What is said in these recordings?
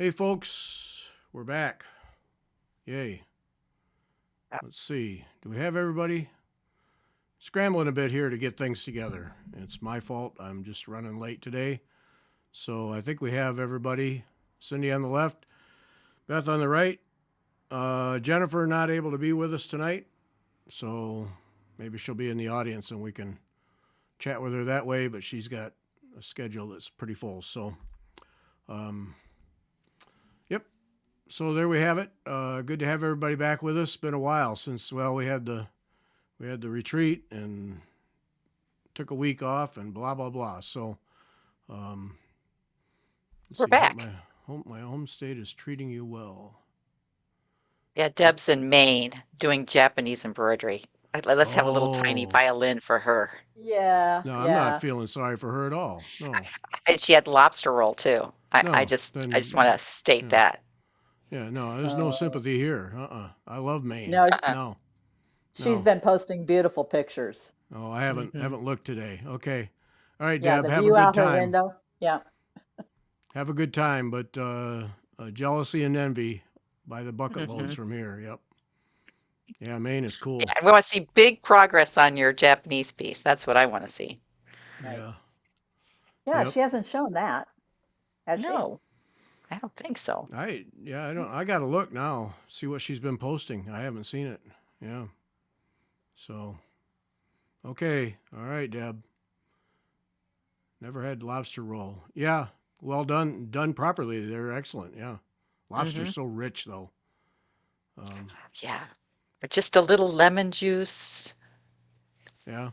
Hey, folks, we're back. Yay. Yeah. Let's see. Do we have everybody? Scrambling a bit here to get things together. It's my fault. I'm just running late today. So I think we have everybody. Cindy on the left, Beth on the right. Jennifer not able to be with us tonight. So maybe she'll be in the audience and we can chat with her that way, but she's got a schedule that's pretty full. So, yep. So there we have it. Good to have everybody back with us. It's been a while since we had the retreat and took a week off and blah blah blah. So let's We're see. Hope back. my home state is treating you well. Yeah, Deb's in Maine doing Japanese embroidery. Let's have a little tiny Oh violin for her. Yeah, no, I'm not yeah. feeling sorry for her at all. No, And she had lobster roll too. I no. just Then want to state yeah, that. yeah. No, there's no Oh, sympathy here. I love Maine. no, Uh-uh. No, she's no. been posting beautiful pictures. Oh, I haven't Hmm. haven't looked today. Okay. All right, Yeah, Deb. the Have a view good out her time. window. Yeah, Have a good time. But jealousy and envy by the bucket loads Hmm. from here. Yep. Yeah, Maine is cool. Yeah, we want to see big progress on your Japanese piece. That's what I want to see. right. Yeah. Yeah, Yep. she hasn't shown that, has she? No, I don't think so. I don't I gotta look now, see what she's been posting. I haven't seen it. Yeah. So okay. All right, Deb. Never had lobster roll. Yeah. Well done properly. They're excellent. Yeah. Hmm. Lobster's so rich though. Um, Yeah, but just a little lemon juice. yeah.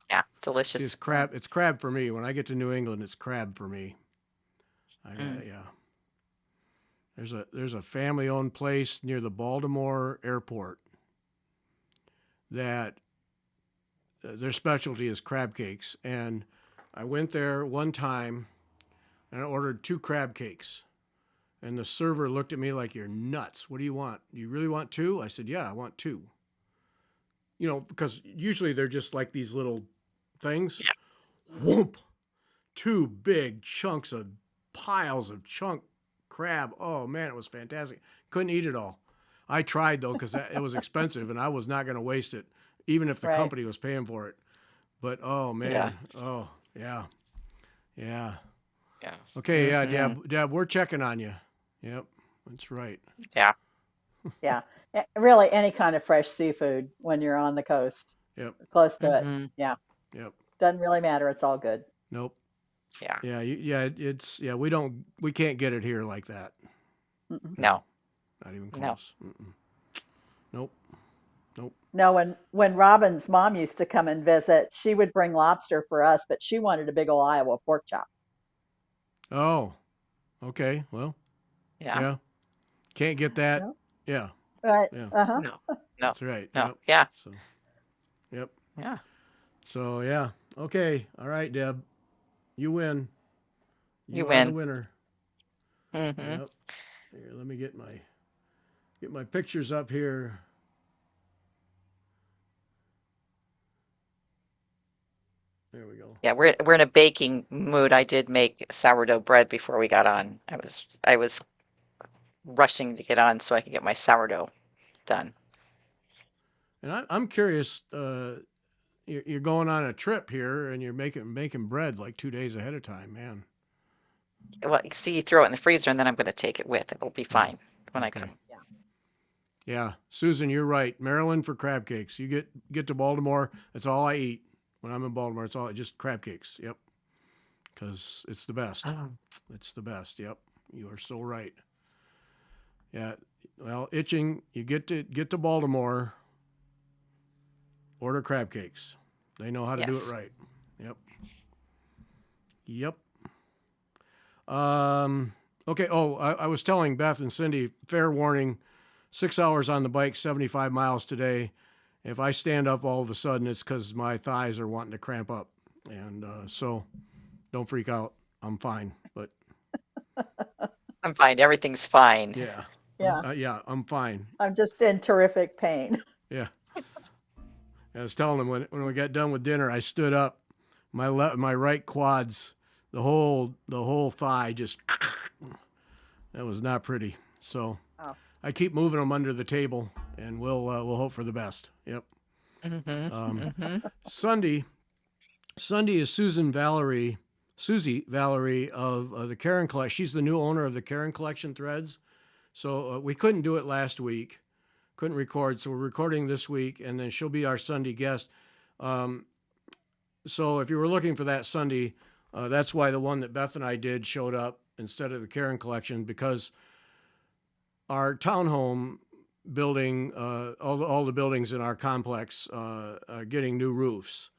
Yeah, See, it's delicious. Yeah. crab. It's crab for me. When I get to New England, it's crab for me. I Mm. got yeah. There's a family-owned place near the Baltimore airport that their specialty is crab cakes. And I went there one time and I ordered 2 crab cakes. And the server looked at me like, "You're nuts. What do you want? Do you really want 2?" I said, "Yeah, I want 2." You know, because usually they're just like these little things. Yeah. Whoomp! 2 big chunks of piles of chunk crab. Oh man, it was fantastic. Couldn't eat it all. I tried though because it was expensive and I was not going to waste it, even if the Right. company was paying for it. But oh Yeah. man, oh yeah, yeah. Yeah. Okay, yeah, Hmm. Deb, we're checking on you. Yep, that's right. Yeah. Yeah. Really, any kind of fresh seafood when you're on the coast, Yep, close to it. Hmm. Yeah, yep. doesn't really matter. It's all good. Nope. Yeah. Yeah, it's yeah. We can't get it here like that. Mm-mm. No, No. not even No. close. Mm-mm. Nope, nope. No, when Robin's mom used to come and visit, she would bring lobster for us, but she wanted a big ol' Iowa pork chop. Oh, okay. Well, Yeah. yeah. Can't get that. No, Yeah, right. yeah. Uh-huh. No. No. That's right. No. Yep. Yeah. So, yep. Yeah. So, yeah. Okay. All right, Deb. You win. You You are the win. winner. Hmm. Yep. Here, let me get my pictures up here. There we go. Yeah, we're in a baking mood. I did make sourdough bread before we got on. I was rushing to get on so I could get my sourdough done. And I'm curious. You're going on a trip here, and you're making bread like 2 days ahead of time, man. Well, you see, you throw it in the freezer and then I'm going to take it with. It'll be Oh, fine when I okay. come. Yeah. Yeah, Susan, you're right. Maryland for crab cakes. You get to Baltimore, that's all I eat when I'm in Baltimore. It's all just crab cakes. Yep, because it's the best. Oh. It's the best. Yep, you are so right. Yeah. Well, itching. You get to Baltimore. Order crab cakes. They know how to do it Yes. right. Yep. Yep. Um. Okay. Oh, I was telling Beth and Cindy. Fair warning. 6 hours on the bike, 75 miles today. If I stand up all of a sudden, it's because my thighs are wanting to cramp up. And so don't freak out. I'm fine. But I'm fine. Everything's fine. yeah, Yeah. yeah, I'm fine. I'm just in terrific pain. Yeah. I was telling them when we got done with dinner, I stood up, my right quads, the whole thigh just That was not pretty. So Oh, I keep moving them under the table, and we'll hope for the best. Yep. Mm-hmm. Um, Mm-hmm. Sunday is Susie Valerie of the Karen Collection. She's the new owner of the Karen Collection Threads. So we couldn't do it last week, couldn't record. So we're recording this week, and then she'll be our Sunday guest. Um, so if you were looking for that Sunday, that's why the one that Beth and I did showed up instead of the Karen Collection, because our townhome building, all the buildings in our complex are getting new roofs.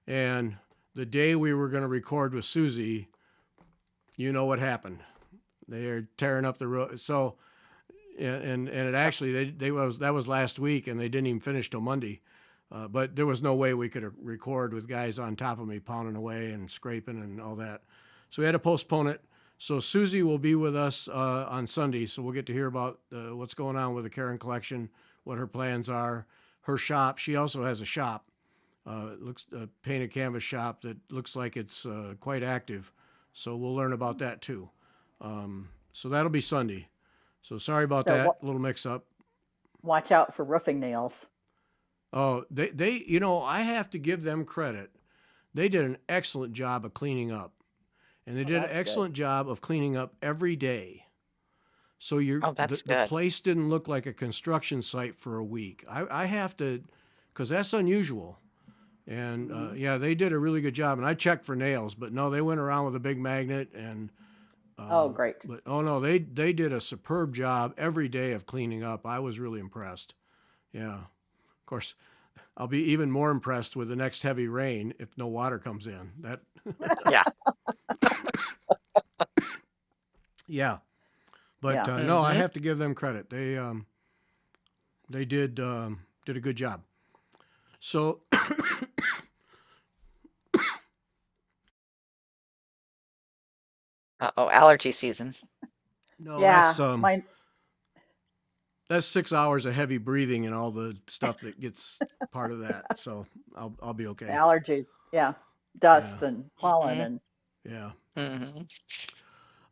And the day we were going to record with Susie, you know what happened. They are tearing up the roof. So, and it actually, that was last week, and they didn't even finish till Monday. But there was no way we could record with guys on top of me pounding away and scraping and all that. So we had to postpone it. So Susie will be with us on Sunday. So we'll get to hear about what's going on with the Karen Collection, what her plans are, her shop. She also has a shop. It looks a painted canvas shop that looks like it's quite active. So we'll learn about that too. So that'll be Sunday. So sorry about so that little mix up. watch out for roofing nails. Oh, they, I have to give them credit. They did an excellent job of cleaning up, and they Oh, did an that's good. excellent job of cleaning up every day. So Oh, that's the good. place didn't look like a construction site for a week. I have to, because that's unusual. And yeah, they did a really good job. And I checked for nails, but no, they went around with a big magnet and. Oh, great. But oh no, they did a superb job every day of cleaning up. I was really impressed. Yeah, of course, I'll be even more impressed with the next heavy rain if no water comes in. That Yeah. yeah, but Yeah. no, I Mm-hmm. have to give them credit. They did a good job. So Uh-oh, allergy season. no, Yeah, that's my 6 hours of heavy breathing and all the stuff that gets part of that. So I'll be okay. allergies. Yeah, Yeah, dust and pollen Mm-hmm. and yeah.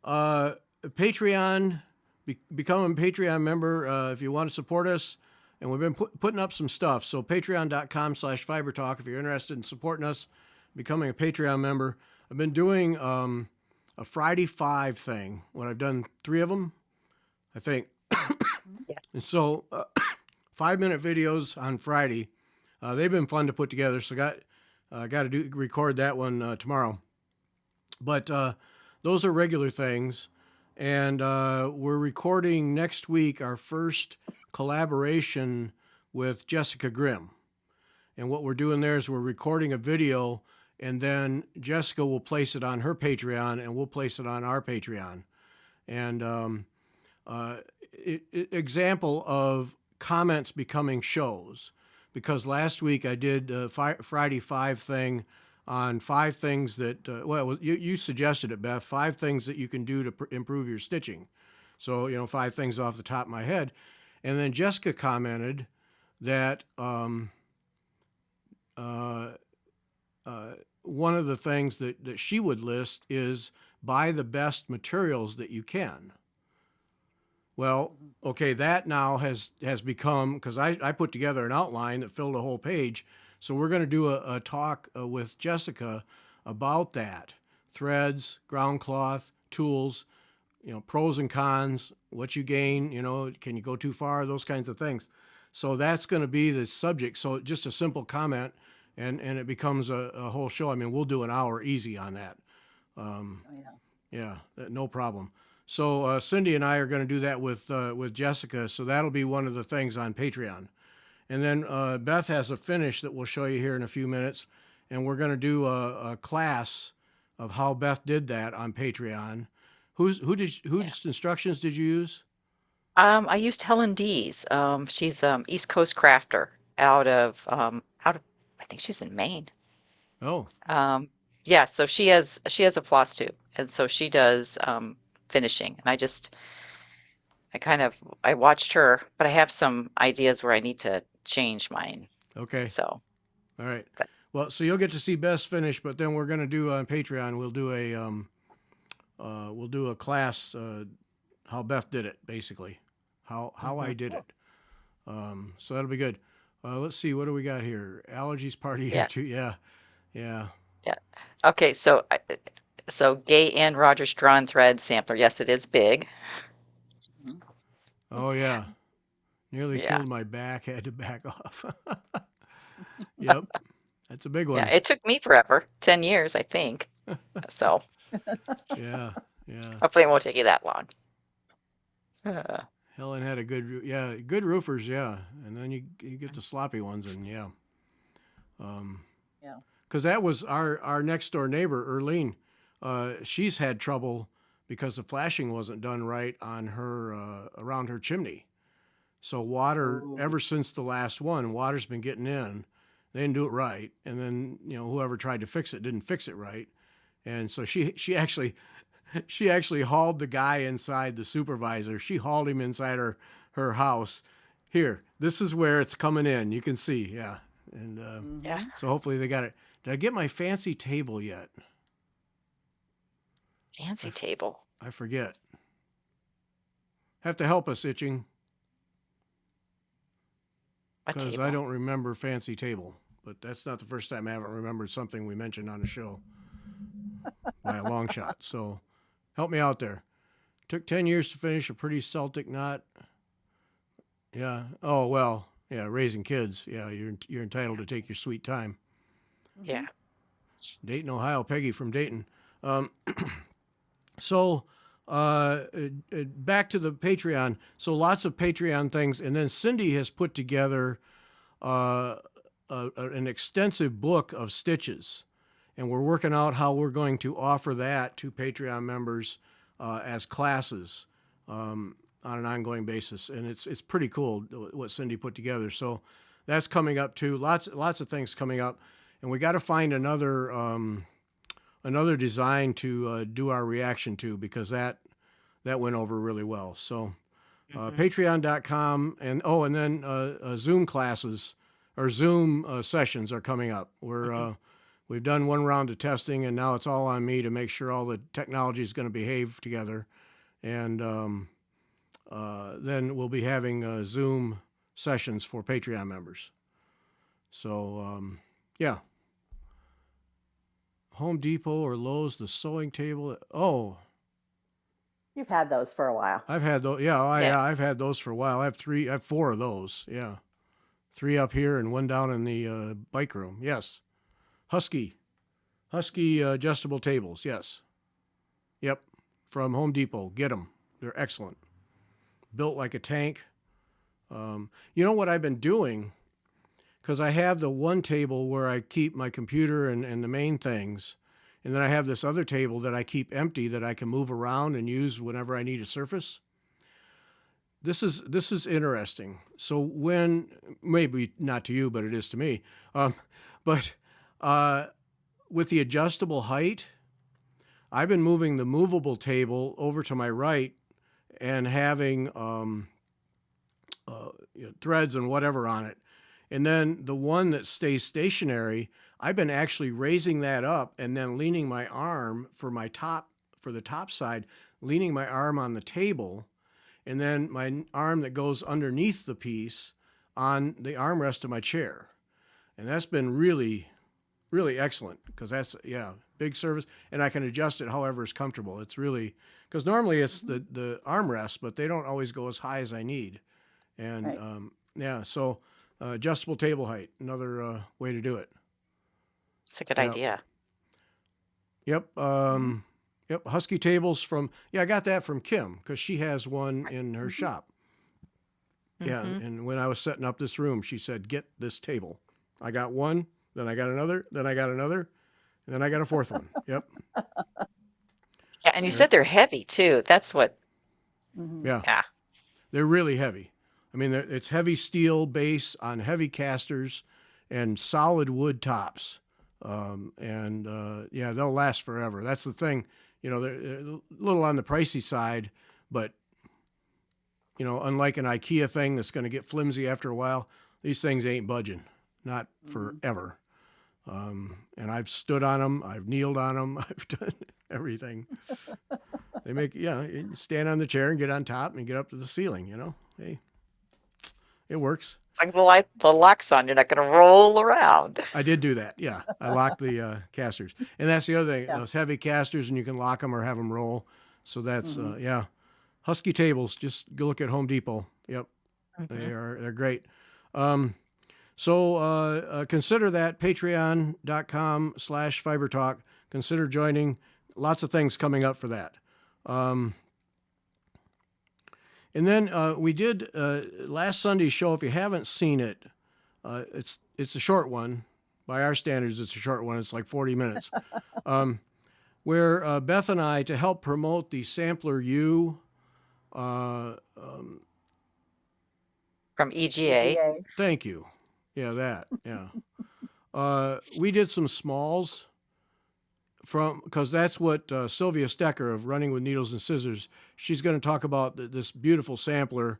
Mm-hmm. Patreon, become a Patreon member if you want to support us. And we've been putting up some stuff. So patreon.com/fibertalk if you're interested in supporting us, becoming a Patreon member. I've been doing a Friday 5 thing. When I've done 3 of them, I think. Yeah. And so 5-minute videos on Friday. They've been fun to put together. So got to record that one tomorrow. But those are regular things. And we're recording next week our first collaboration with Jessica Grimm. And what we're doing there is we're recording a video, and then Jessica will place it on her Patreon, and we'll place it on our Patreon. And example of comments becoming shows. Because last week I did a Friday 5 thing on 5 things that, you suggested it, Beth, 5 things that you can do to improve your stitching. So, 5 things off the top of my head. And then Jessica commented that one of the things that she would list is buy the best materials that you can. Well, okay, that now has become, because I put together an outline that filled a whole page. So we're going to do a talk with Jessica about that. Threads, ground cloth, tools, pros and cons, what you gain, can you go too far, those kinds of things. So that's going to be the subject. So just a simple comment, and it becomes a whole show. I mean, we'll do an hour easy on that. Yeah, no problem. So Cindy and I are going to do that with Jessica. So that'll be one of the things on Patreon. And then Beth has a finish that we'll show you here in a few minutes. And we're going to do a class of how Beth did that on Patreon. Whose instructions did you use? I used Helen Dees. She's East Coast crafter out of I think she's in Maine. Oh, Yeah, so she has a floss tube, and so she does finishing. And I watched her, but I have some ideas where I need to change mine. okay. So, All right. but Well, so you'll get to see Beth's finish, but then we're going to do on Patreon, we'll do a class, how Beth did it, basically, how I did it. So that'll be good. Let's see, what do we got here? Allergies party here Yeah. too. Yeah, yeah. Yeah. Okay. So Gay and Rogers drawn thread sampler. Yes, it is big. Mhm. Oh yeah. Nearly Yeah. killed my back. Had to back off. Yep, that's a big Yeah. one. It took me forever, 10 years, I think. So Yeah, yeah. hopefully it won't take you that long. Uh, Helen had a good roofers, yeah. And then you get the sloppy ones, and yeah. Yeah. Because that was our next door neighbor, Erlene. She's had trouble because the flashing wasn't done right on her around her chimney. So water, Ooh. ever since the last one, water's been getting in. They didn't do it right, and then whoever tried to fix it didn't fix it right, and so she actually hauled the guy inside, the supervisor. She hauled him inside her house. Here, this is where it's coming in. You can see, yeah, and yeah. so hopefully they got it. Did I get my fancy table yet? Fancy table. I forget. Have to help us, Itching, What because table? I don't remember fancy table. But that's not the first time I haven't remembered something we mentioned on the show by a long shot. So help me out there. Took 10 years to finish a pretty Celtic knot. Yeah. Oh, well, yeah, raising kids. Yeah, you're entitled to take your sweet time. Yeah. Dayton, Ohio. Peggy from Dayton. So back to the Patreon. So lots of Patreon things. And then Cindy has put together an extensive book of stitches. And we're working out how we're going to offer that to Patreon members as classes on an ongoing basis. And it's pretty cool what Cindy put together. So that's coming up too. Lots of things coming up. And we got to find another design to do our reaction to, because that went over really well. So patreon.com, and then Zoom classes or Zoom sessions are coming up. We've done one round of testing, and now it's all on me to make sure all the technology is going to behave together. And then we'll be having Zoom sessions for Patreon members. So yeah. Home Depot or Lowe's, the sewing table. Oh, You've had those for a while. I've had those. Yeah, Yeah. I've had those for a while. I have 4 of those. Yeah, 3 up here and 1 down in the bike room. Yes, Husky adjustable tables. Yes, yep, from Home Depot. Get them. They're excellent. Built like a tank. You know what I've been doing? Because I have the one table where I keep my computer and the main things. And then I have this other table that I keep empty that I can move around and use whenever I need a surface. This is interesting. So when, maybe not to you, but it is to me. But with the adjustable height, I've been moving the movable table over to my right and having threads and whatever on it. And then the one that stays stationary, I've been actually raising that up and then leaning my arm for the top side, leaning my arm on the table, and then my arm that goes underneath the piece on the armrest of my chair. And that's been really, really excellent, because that's, big service. And I can adjust it however is comfortable. It's really, because normally it's the armrest, but they don't always go as high as I need. And Right. so adjustable table height, another way to do it. It's a good Yeah. idea. Yep. Yep. Husky tables I got that from Kim, because she has one in her shop. Yeah. Mhm. And when I was setting up this room, she said, get this table. I got one, then I got another, then I got another, and then I got a 4th one. Yep. Yeah, and you Yeah. said they're heavy too. That's what. Mhm. Yeah. Yeah. They're really heavy. I mean, it's heavy steel base on heavy casters and solid wood tops. They'll last forever. That's the thing. They're a little on the pricey side, but, unlike an IKEA thing that's going to get flimsy after a while, these things ain't budging, not forever. And I've stood on them. I've kneeled on them. I've done everything. They make, yeah, you stand on the chair and get on top and get up to the ceiling, you know? Hey, it works. It's like the lock's on. You're not going to roll around. I did do that. Yeah. I locked the casters. And that's the other thing. Yeah. Those heavy casters, and you can lock them or have them roll. So that's, Mhm. yeah. Husky tables, just go look at Home Depot. Yep. Mhm. They're great. Consider that patreon.com/fibertalk. Consider joining. Lots of things coming up for that. And then we did last Sunday's show. If you haven't seen it, it's a short one. By our standards, it's a short one. It's like 40 minutes. Where Beth and I, to help promote the Sampler U, From EGA. EGA. thank you. Yeah, that. Yeah. We did some smalls because that's what Sylvia Stecker of Running with Needles and Scissors, she's going to talk about this beautiful sampler,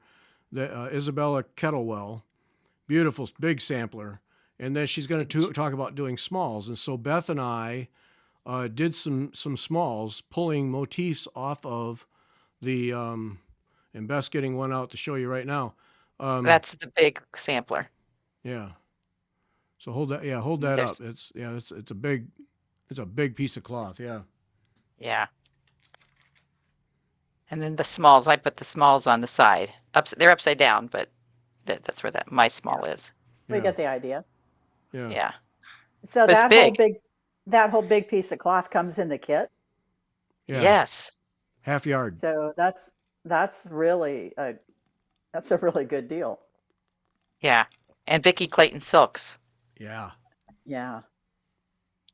that Isabella Kettlewell, beautiful big sampler. And then she's going to talk about doing smalls. And so Beth and I did some smalls, pulling motifs off of the, and Beth's getting one out to show you right now. That's the big sampler. Yeah. So hold that. Yeah, hold that There's- up. It's a big piece of cloth. Yeah. Yeah. And then the smalls, I put the smalls on the side. They're upside down, but that's where my small is. We Yeah. get the idea. Yeah. Yeah. So But it's that whole big piece of cloth comes in the kit. Yeah. Yes. Half yard. So that's really that's a really good deal. Yeah. And Vicky Clayton silks. Yeah. Yeah.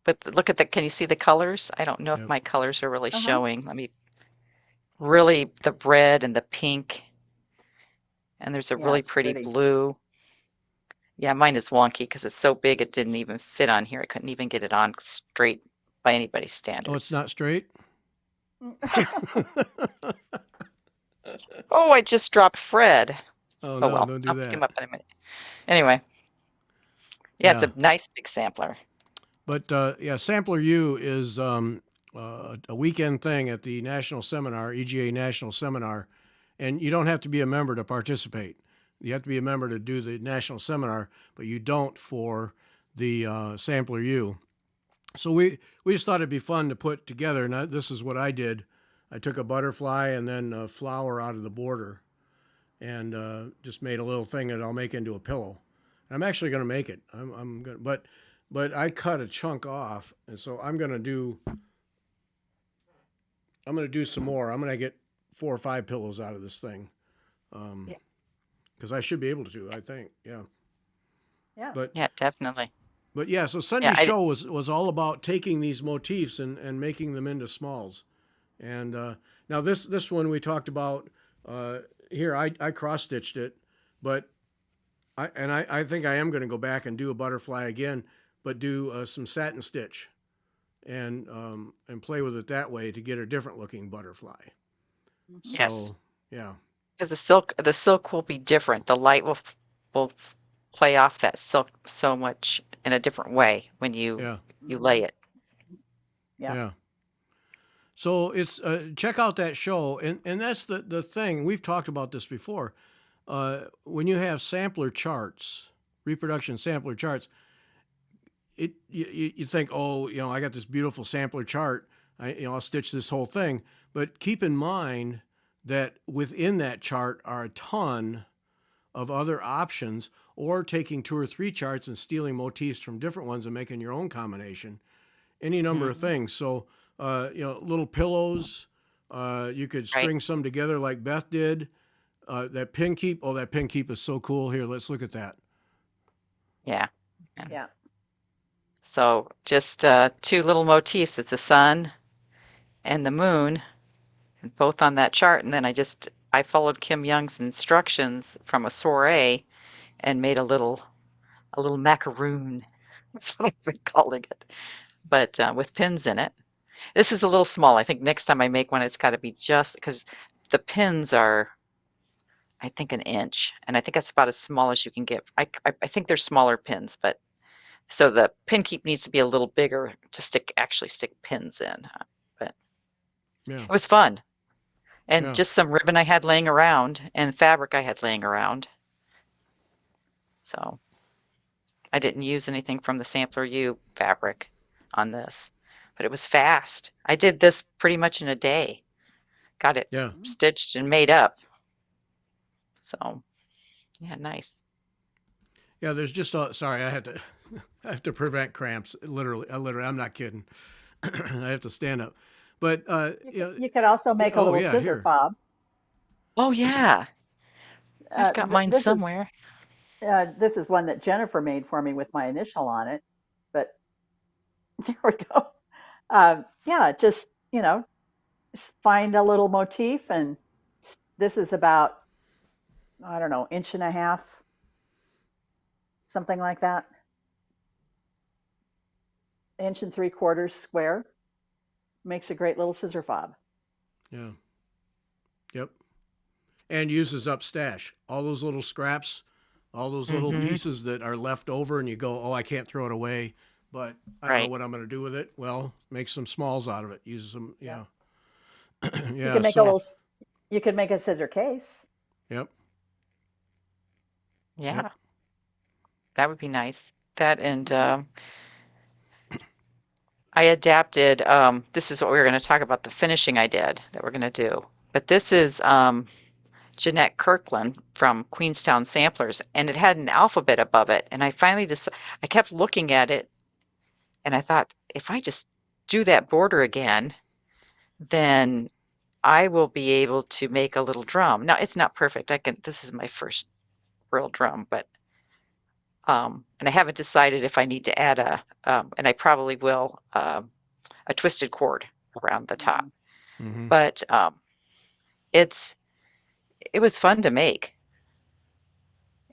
But look at can you see the colors? I don't know if Yep. my colors are really Uh-huh. showing. Really the red and the pink. And there's a Yeah, really it's pretty pretty. blue. Yeah, mine is wonky because it's so big it didn't even fit on here. I couldn't even get it on straight by anybody's standards. Oh, it's not straight? Oh, I just dropped Fred. Oh, Oh no, well, don't do I'll pick him that. up in a minute. Anyway. Yeah, it's Yeah. a nice big sampler. But yeah, Sampler U is a weekend thing at the National Seminar, EGA National Seminar, and you don't have to be a member to participate. You have to be a member to do the National Seminar, but you don't for the Sampler U. So we just thought it'd be fun to put together, and this is what I did. I took a butterfly and then a flower out of the border, and just made a little thing that I'll make into a pillow. I'm actually going to make it. I'm going, but I cut a chunk off, and so I'm going to do some more. I'm going to get 4 or 5 pillows out of this thing, because I should be able to. I think, yeah. Yeah. But Yeah, definitely. yeah. So Sunday's I- show was all about taking these motifs and making them into smalls. And now this one we talked about here. I cross stitched it, but I think I am going to go back and do a butterfly again, but do some satin stitch, and play with it that way to get a different looking butterfly. Yes. So, yeah. Because the silk will be different. The light will play off that silk so much in a different way when you lay it. Yeah. Yeah. So it's check out that show, and that's the thing. We've talked about this before. When you have sampler charts, reproduction sampler charts, you think, oh, I got this beautiful sampler chart. I'll stitch this whole thing. But keep in mind that within that chart are a ton of other options, or taking 2 or 3 charts and stealing motifs from different ones and making your own combination. Any number of things. So, little pillows. You could string some together like Beth did. That pin keep. Oh, that pin keep is so cool. Here, let's look at that. Yeah. Yeah. So just 2 little motifs. It's the sun and the moon, and both on that chart. And then I followed Kim Young's instructions from a soiree and made a little macaroon. That's what I've been calling it. But with pins in it. This is a little small. I think next time I make one, it's got to be just because the pins are, I think, 1 inch, and I think that's about as small as you can get. I think they're smaller pins, but so the pin keep needs to be a little bigger to actually stick pins in. But Yeah. it was fun. and Yeah. just some ribbon I had laying around and fabric I had laying around. So I didn't use anything from the Sampler U fabric on this, but it was fast. I did this pretty much in a day. Got it Yeah. stitched and made up. So yeah, nice. Yeah. There's just sorry, I had to I have to prevent cramps. Literally, I'm not kidding. I have to stand up. But yeah. You could also make a Oh little yeah. scissor Here. fob. Oh yeah, I've got mine somewhere. This is one that Jennifer made for me with my initial on it. But there we go. Yeah, just find a little motif, and this is about, I don't know, inch and a half, something like that, inch and 3/4 square. Makes a great little scissor fob. Yeah. Yep. And uses up stash. All those little scraps, all those little Mm-hmm. pieces that are left over, and you go, oh, I can't throw it away, but I don't know Right. what I'm going to do with it. Well, make some smalls out of it. Use them. Yeah. Yeah. You Yeah. can make a So, little. You can make a scissor case. yep. Yeah, Yep. that would be nice. That and I adapted. This is what we were going to talk about, the finishing I did that we're going to do. But this is Jeanette Kirkland from Queenstown Samplers, and it had an alphabet above it. And I finally just, I kept looking at it, and I thought, if I just do that border again, then I will be able to make a little drum. Now it's not perfect. This is my first real drum, but and I haven't decided if I need to add and I probably will, a twisted cord around the top. Mm-hmm. But it was fun to make.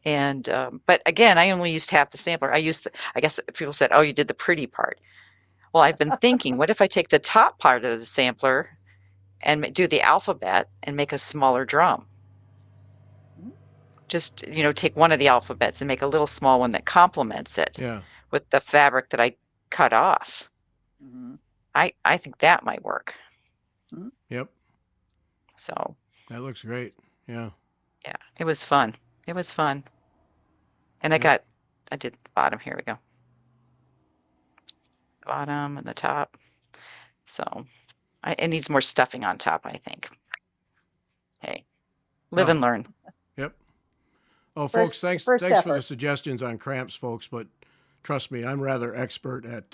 And but again, I only used half the sampler. I guess people said, "Oh, you did the pretty part." Well, I've been thinking, what if I take the top part of the sampler and do the alphabet and make a smaller drum? Just, take one of the alphabets and make a little small one that complements it Yeah. with the fabric that I cut off. Mm-hmm. I think that might work. Yep. So That looks great. Yeah. yeah, it was fun. It was fun. And Yep. I did the bottom. Here we go. Bottom and the top. So it needs more stuffing on top, I think. Hey, live Oh, and learn. yep. Oh, folks, First, thanks first for the effort. suggestions on cramps, folks. But trust me, I'm rather expert at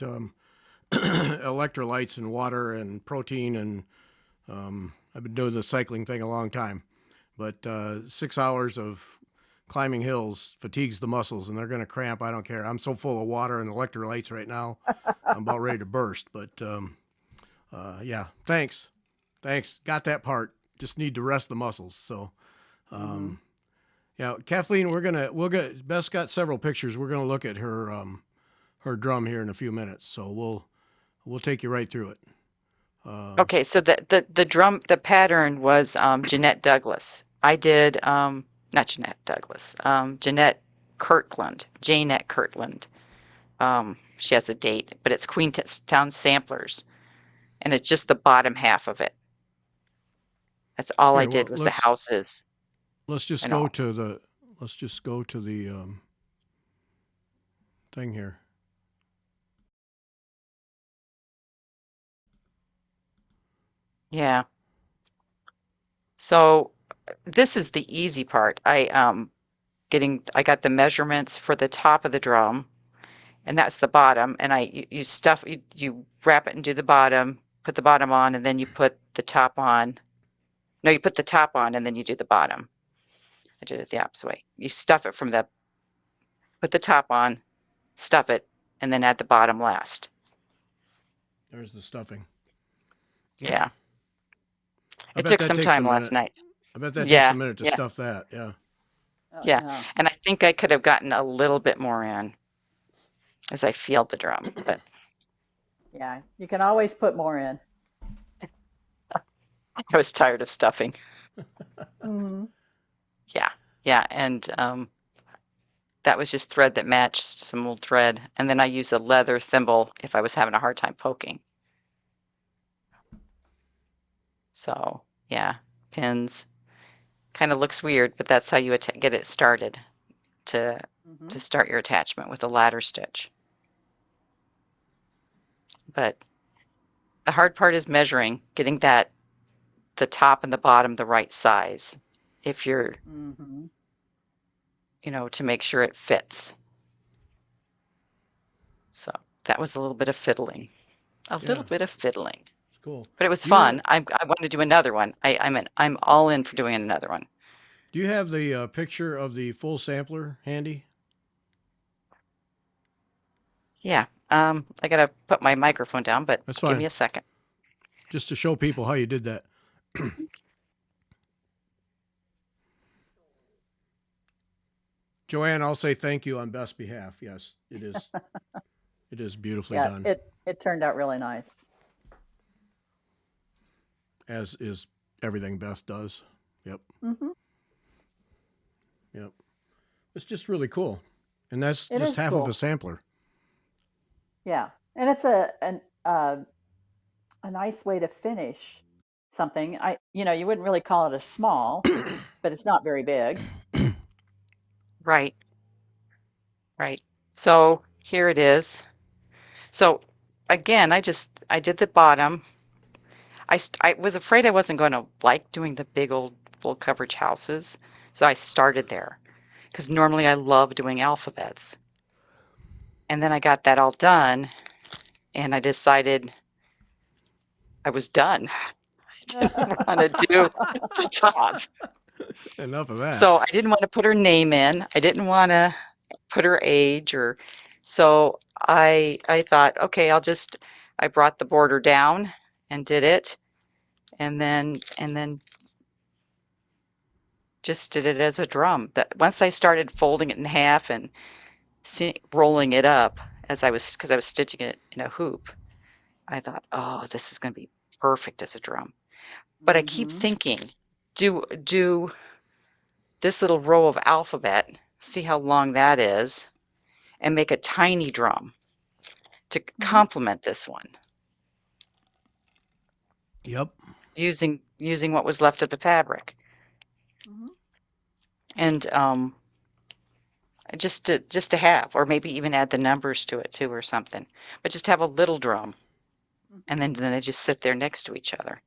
electrolytes and water and protein, and I've been doing the cycling thing a long time. But 6 hours of climbing hills fatigues the muscles, and they're going to cramp. I don't care. I'm so full of water and electrolytes right now. I'm about ready to burst. But yeah, thanks. Got that part. Just need to rest the muscles. So. Mm-hmm. Yeah, Kathleen, Beth's got several pictures. We're gonna look at her drum here in a few minutes. So we'll take you right through it. Okay, so the drum, the pattern was Jeanette Douglas. I did not Jeanette Douglas, Jeanette Kirkland, Janette Kirkland. She has a date, but it's Queenstown Samplers, and it's just the bottom half of it. That's all I Here, did well, was the houses let's just and go all. to the thing here. Yeah. So this is the easy part. I got the measurements for the top of the drum, and that's the bottom. And you wrap it and do the bottom, put the bottom on, and then you put the top on. No, you put the top on and then you do the bottom. I did it the opposite way. You put the top on, stuff it, and then add the bottom last. There's the stuffing. Yeah. I It bet took that some takes a time last minute. night. I bet that takes Yeah, a minute to yeah, stuff that. Yeah. yeah. Yeah. And I think I could have gotten a little bit more in as I feel the drum, but Yeah. You can always put more in. I was tired of stuffing. Mm-hmm. Yeah, yeah. And that was just thread that matched some old thread. And then I use a leather thimble if I was having a hard time poking. So yeah, pins. Kind of looks weird, but that's how you get it started to Mhm. start your attachment with a ladder stitch. But the hard part is measuring, getting the top and the bottom the right size. If you're, Mhm. to make sure it fits. So that was a little bit of fiddling. A Yeah, little bit of fiddling. it's cool. But it was Do you fun. have I want to do another one. I'm all in for doing another one. do you have the picture of the full sampler handy? Yeah. I gotta put my microphone down, but That's give me fine. a second. Just to show people how you did that. Joanne, I'll say thank you on Beth's behalf. Yes, it is. It is beautifully Yeah, done, it turned out really nice. as is everything Beth does. Yep, Mhm. yep. It's just really cool, and that's It just is half of a cool. sampler. Yeah, and it's a nice way to finish something. You wouldn't really call it a small, but it's not very big. Right, right. So here it is. So again, I did the bottom. I was afraid I wasn't going to like doing the big old full coverage houses. So I started there because normally I love doing alphabets. And then I got that all done and I decided I was done. I didn't want to do the top. Enough of that. So I didn't want to put her name in. I didn't want to put her age or so I thought, okay, I brought the border down and did it and then just did it as a drum. That once I started folding it in half and rolling it up because I was stitching it in a hoop, I thought, oh, this is going to be perfect as a drum. But I keep Mhm. thinking, do this little row of alphabet, see how long that is, and make a tiny drum to Mhm. complement this one Yep. using what was left of the fabric. Mhm. And just to have, or maybe even add the numbers to it too or something. But just have a little drum and Mhm. then they just sit there next to each other.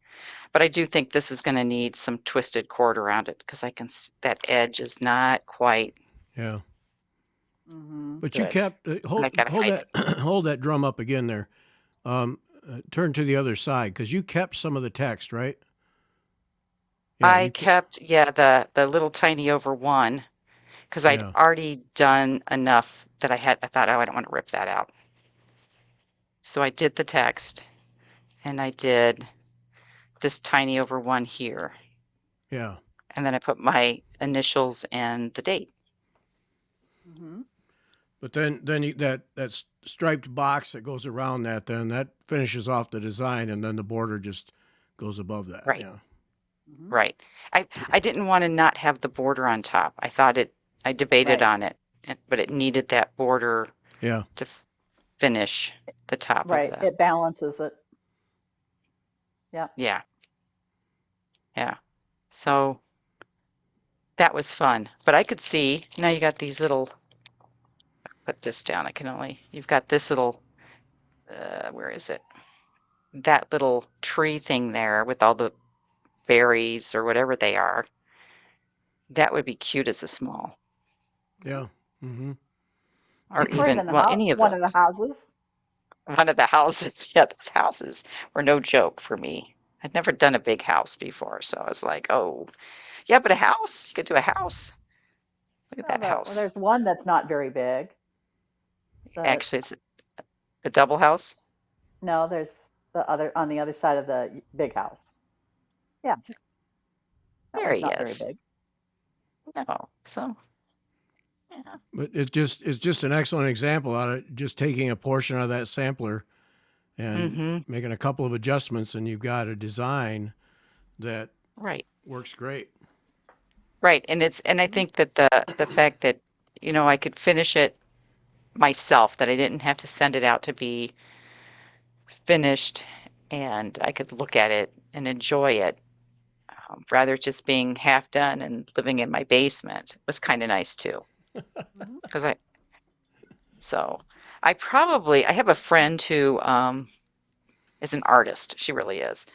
But I do think this is going to need some twisted cord around it because that edge is not quite Yeah. Mhm. But you good. kept And I hold gotta hold heighten that hold that drum up again there. Turn to the other side because you kept some of the text, right? Yeah. I kept, yeah, the little tiny over one because I'd Yeah. already done enough that I thought, oh, I don't want to rip that out. So I did the text and I did this tiny over one here. Yeah. And then I put my initials and the date. Mhm. But then that striped box that goes around that finishes off the design, and then the border just goes above that. Right, Yeah. Mhm. right. I didn't want to not have the border on top. I debated Right. on it, but it needed that border Yeah. to finish the top of Right. the, It balances it. Yeah. yeah, yeah. So that was fun. But I could see, now you got these little, put this down. You've got this little, where is it? That little tree thing there with all the berries or whatever they are. That would be cute as a small, Yeah. Mm-hmm. or Or even, even well, any of one of the those. houses. One of the houses, yeah, those houses were no joke for me. I'd never done a big house before, so I was like, oh, yeah, but a house? You could do a house. Look at that Well, house. there's one that's not very big. The Actually, it's a double house. No, there's the other on the other side of the big house. Yeah, that There one's he not very is. big. No, so yeah. But it's just an excellent example out of just taking a portion of that sampler and Mm-hmm. making a couple of adjustments, and you've got a design that Right. works great. Right. And I Mhm. think that the fact that, I could finish it myself, that I didn't have to send it out to be finished and I could look at it and enjoy it. rather just being half done and living in my basement was kind of nice too. Mhm. Because so I have a friend who is an artist. She really is.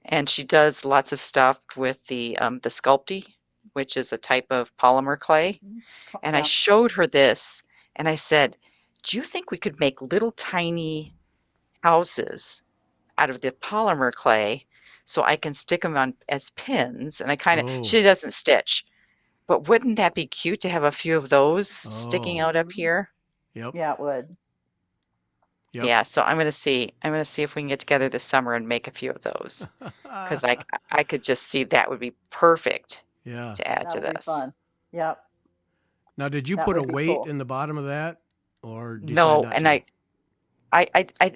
And she does lots of stuff with the Sculpey, which is a type of polymer clay. Mhm. And I Yeah. showed her this and I said, do you think we could make little tiny houses out of the polymer clay so I can stick them on as pins? And Oh, she doesn't stitch, but wouldn't that be cute to have a few of those sticking oh, out up Mhm. here? yep, Yeah, it would. yep. Yeah, so I'm gonna see if we can get together this summer and make a few of those because I could just see that would be perfect Yeah. to add That to would be this. fun. Yep, Now, did you that put a would be weight cool. in the bottom of that or decide No, not and to?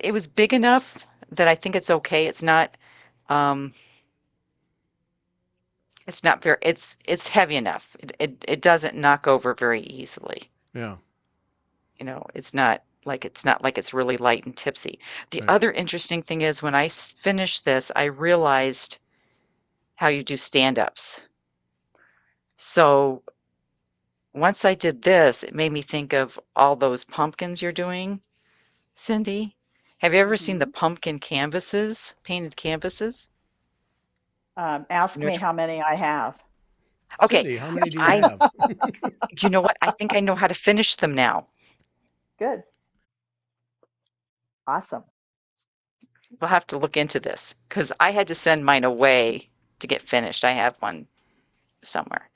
it was big enough that I think it's okay. Um, it's not very, it's heavy enough. It doesn't knock over very easily. Yeah, It's not like it's really light and tipsy. The right. other interesting thing is when I finished this, I realized how you do stand-ups. So once I did this, it made me think of all those pumpkins you're doing, Cindy. Have you ever seen the Hmm. pumpkin canvases, painted canvases? You Ask know what me how many I have. Okay, Cindy, how many do you I, have? you know what? I think I know how to finish them now. Good. Awesome. We'll have to look into this because I had to send mine away to get finished. I have one somewhere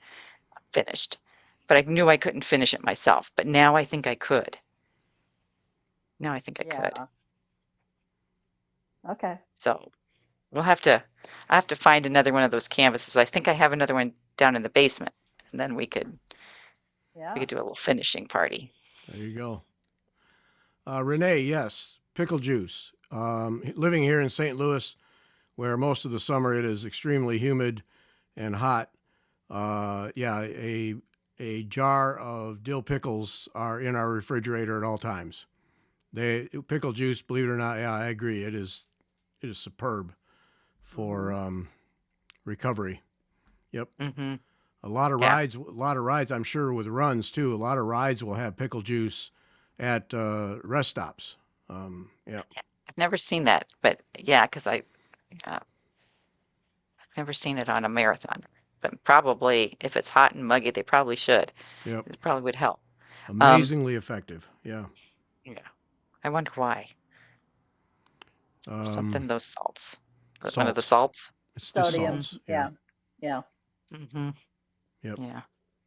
finished, but I knew I couldn't finish it myself. But now I think I could. Now I think I could. Yeah. Okay. So I have to find another one of those canvases. I think I have another one down in the basement, and then we Yeah. could do a little finishing party. There you go. Renee, yes, pickle juice. Living here in St. Louis, where most of the summer it is extremely humid and hot. Yeah, a jar of dill pickles are in our refrigerator at all times. Pickle juice, believe it or not, yeah, I agree. It is superb for Hmm. recovery. Yep. Hmm. A lot of Yeah. rides. A lot of rides. I'm sure with runs too. A lot of rides will have pickle juice at rest stops. Yeah. I've never seen that, but yeah, because I've never seen it on a marathon. But probably if it's hot and muggy, they probably should. Yep. It probably would help. Um, Amazingly effective. Yeah. yeah. I wonder why. Um, Something those salts. One of the salts. salts. It's just Hmm. Sodium. salts. Yeah. Yeah. Yeah. Hmm. Yep. Yeah.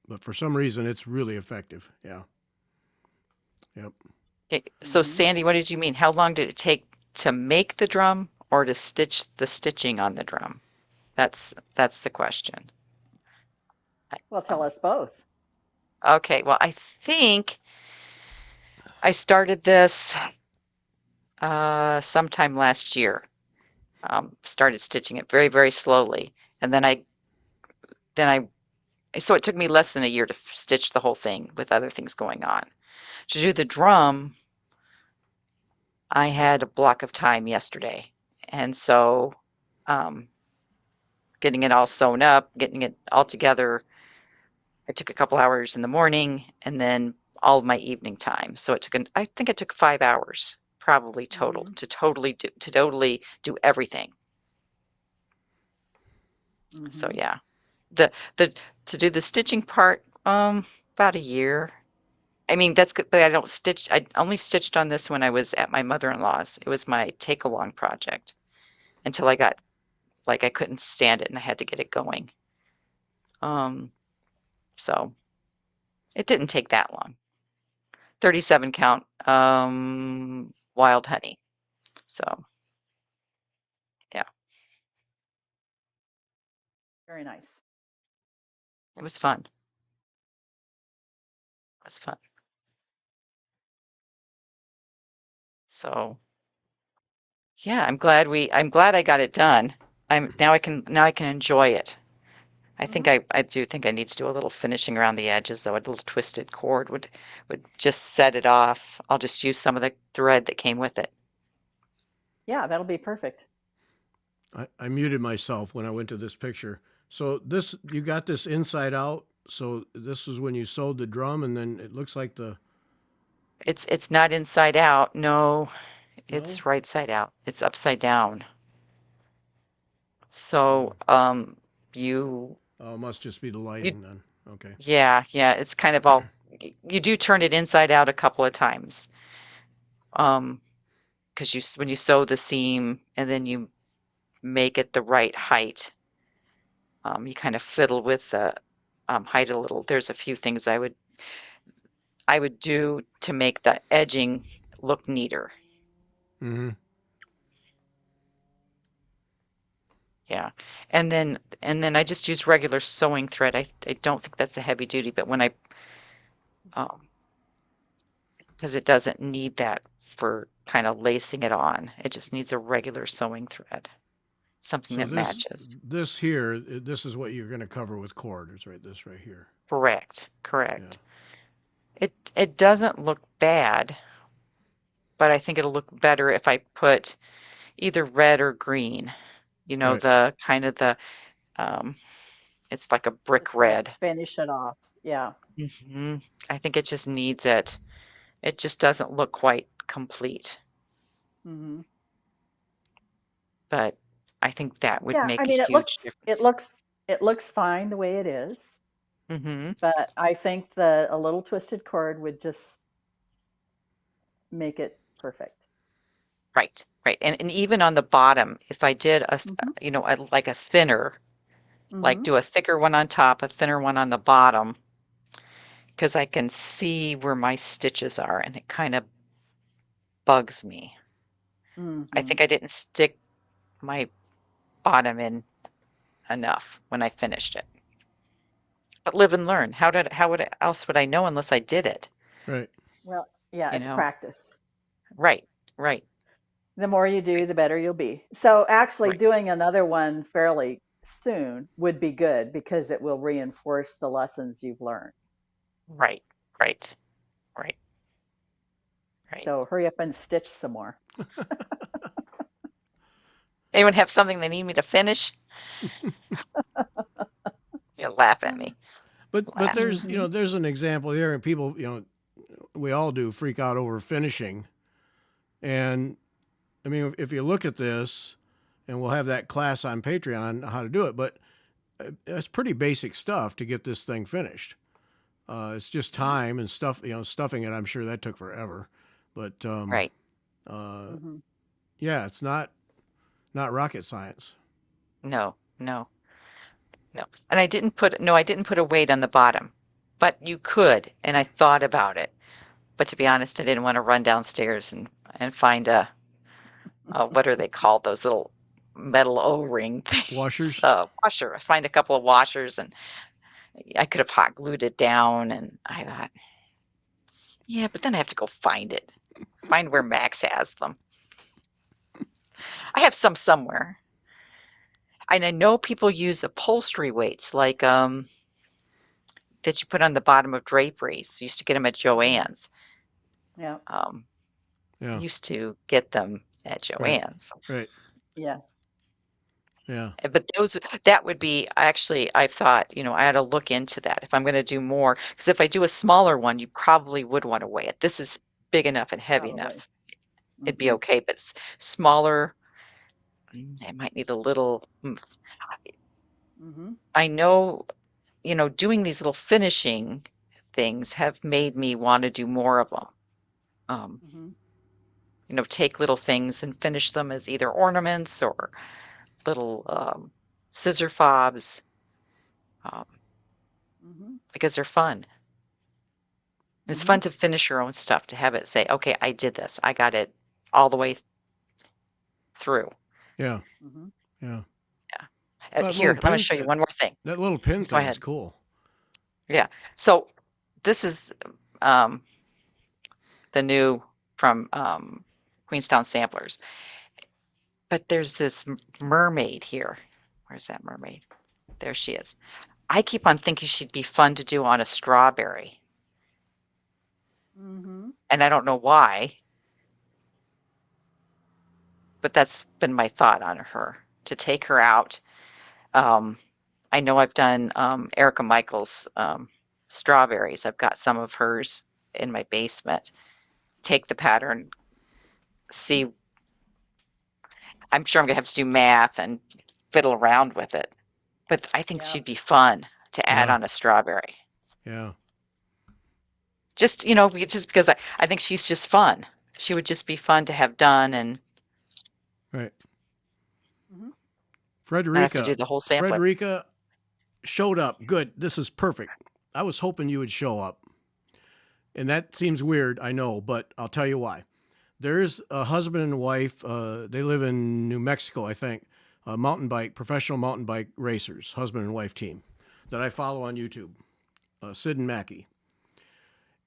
But for some reason, it's really effective. Yeah. Yep. So Hmm. Sandy, what did you mean? How long did it take to make the drum or to stitch the stitching on the drum? That's the question. Well, tell us both. Okay, well, I think I started this sometime last year. Started stitching it very, very slowly, and then so it took me less than a year to stitch the whole thing with other things going on. To do the drum, I had a block of time yesterday, and so um, getting it all sewn up, getting it all together, I took a couple hours in the morning, and then all of my evening time. So I think it took 5 hours probably total Hmm. to totally do everything. So Hmm. yeah, the to do the stitching part, about a year. I mean, that's good, but I don't stitch. I only stitched on this when I was at my mother-in-law's. It was my take-along project until I got like I couldn't stand it and I had to get it going. Um, so it didn't take that long. 37 count, wild honey. So yeah, Very nice. it was fun. It was fun. So yeah, I'm glad I got it done. Now I can enjoy it. Hmm. I do think I need to do a little finishing around the edges, though. A little twisted cord would just set it off. I'll just use some of the thread that came with it. Yeah, that'll be perfect. I muted myself when I went to this picture. So this, you got this inside out. So this is when you sewed the drum, and then it looks like the It's not inside out. No, no. it's right side out. It's upside down. Oh, So, you oh, it must just be the you lighting then. Okay. yeah, it's kind of all you do turn it inside out a couple of times. Um, because when you sew the seam and then you make it the right height, you kind of fiddle with the height a little. There's a few things I would do to make the edging look neater. Mm-hmm. Yeah. And then I just use regular sewing thread. I don't think that's a heavy duty, but when um because it doesn't need that for kind of lacing it on. It just needs a regular sewing thread, something So that matches. this here, this is what you're going to cover with cord. It's right, this right here. Correct. Yeah. Correct. It doesn't look bad, but I think it'll look better if I put either red or green. Right. The kind of um it's like a brick Just kind of red. finish it off. Yeah. I think it just needs it. It just doesn't look quite complete, Hmm. but I think that would Yeah. I make a mean, huge difference. it looks fine the way it is, hmm but I think that a little twisted cord would just make it perfect. Right, right. And even on the bottom, if I did Hmm. like a thinner, like Hmm. do a thicker one on top, a thinner one on the bottom, because I can see where my stitches are and it kind of bugs me. I Hmm. think I didn't stick my bottom in enough when I finished it. But live and learn. Else would I know unless I did it, Right. Well, yeah, you it's know? practice. Right, right, The more you do, the better you'll be. So actually right, doing another one fairly soon would be good because it will reinforce the lessons you've learned. right, right, right, right. So hurry up and stitch some more. Anyone have something they need me to finish? You laugh at me. But Laugh. there's, Hmm. there's an example here, and people, we all do freak out over finishing. And I mean, if you look at this, and we'll have that class on Patreon how to do it, but it's pretty basic stuff to get this thing finished. It's just time and stuff, stuffing it. I'm sure that took forever, but Right. uh, Hmm. yeah, it's not rocket science. No, no, no. And I didn't put a weight on the bottom, but you could. And I thought about it. But to be honest, I didn't want to run downstairs and find what are they called? Those little metal O-ring things. Washers. Washer. Find a couple of washers and I could have hot glued it down. And I thought, yeah, but then I have to go find it. Find where Max has them. I have some somewhere. And I know people use upholstery weights like that you put on the bottom of draperies. Used to get them at Hmm. Joann's. Yeah. Um, Yeah. used to get them at Right. Joann's. Right. Yeah. Yeah. But that would be actually, I thought, I had to look into that if I'm going to do more. Because if I do a smaller one, you probably would want to weigh it. This is big enough and heavy Probably. enough. It'd be Hmm. okay, but smaller, it might need a little oomph. Hmm. I know, doing these little finishing things have made me want to do more of them. Um, Hmm. take little things and finish them as either ornaments or little scissor fobs um, Hmm. because they're fun. It's Hmm. fun to finish your own stuff, to have it say, okay, I did this. I got it all the way through. Yeah. Hmm. Yeah. Yeah. That Here, little I'm going to pin, show you one more thing. that little pin Go thing is ahead. cool. Yeah. So this is um, the new from Queenstown Samplers. But there's this mermaid here. Where's that mermaid? There she is. I keep on thinking she'd be fun to do on a strawberry, Hmm. and I don't know why, but that's been my thought on her, to take her out. Um, I know I've done Erica Michaels strawberries. I've got some of hers in my basement. Take the pattern, see. I'm sure I'm gonna have to do math and fiddle around with it, but I think Yeah. she'd be fun to add Yeah. on a strawberry. Yeah. Just just because I think she's just fun. She would just be fun to have done, and Right. Mhm. I have to do Frederica. the whole sampler. Frederica showed up. Good. This is perfect. I was hoping you would show up. And that seems weird, I know, but I'll tell you why. There's a husband and wife. They live in New Mexico, I think. Professional mountain bike racers, husband and wife team that I follow on YouTube, Sid and Mackie.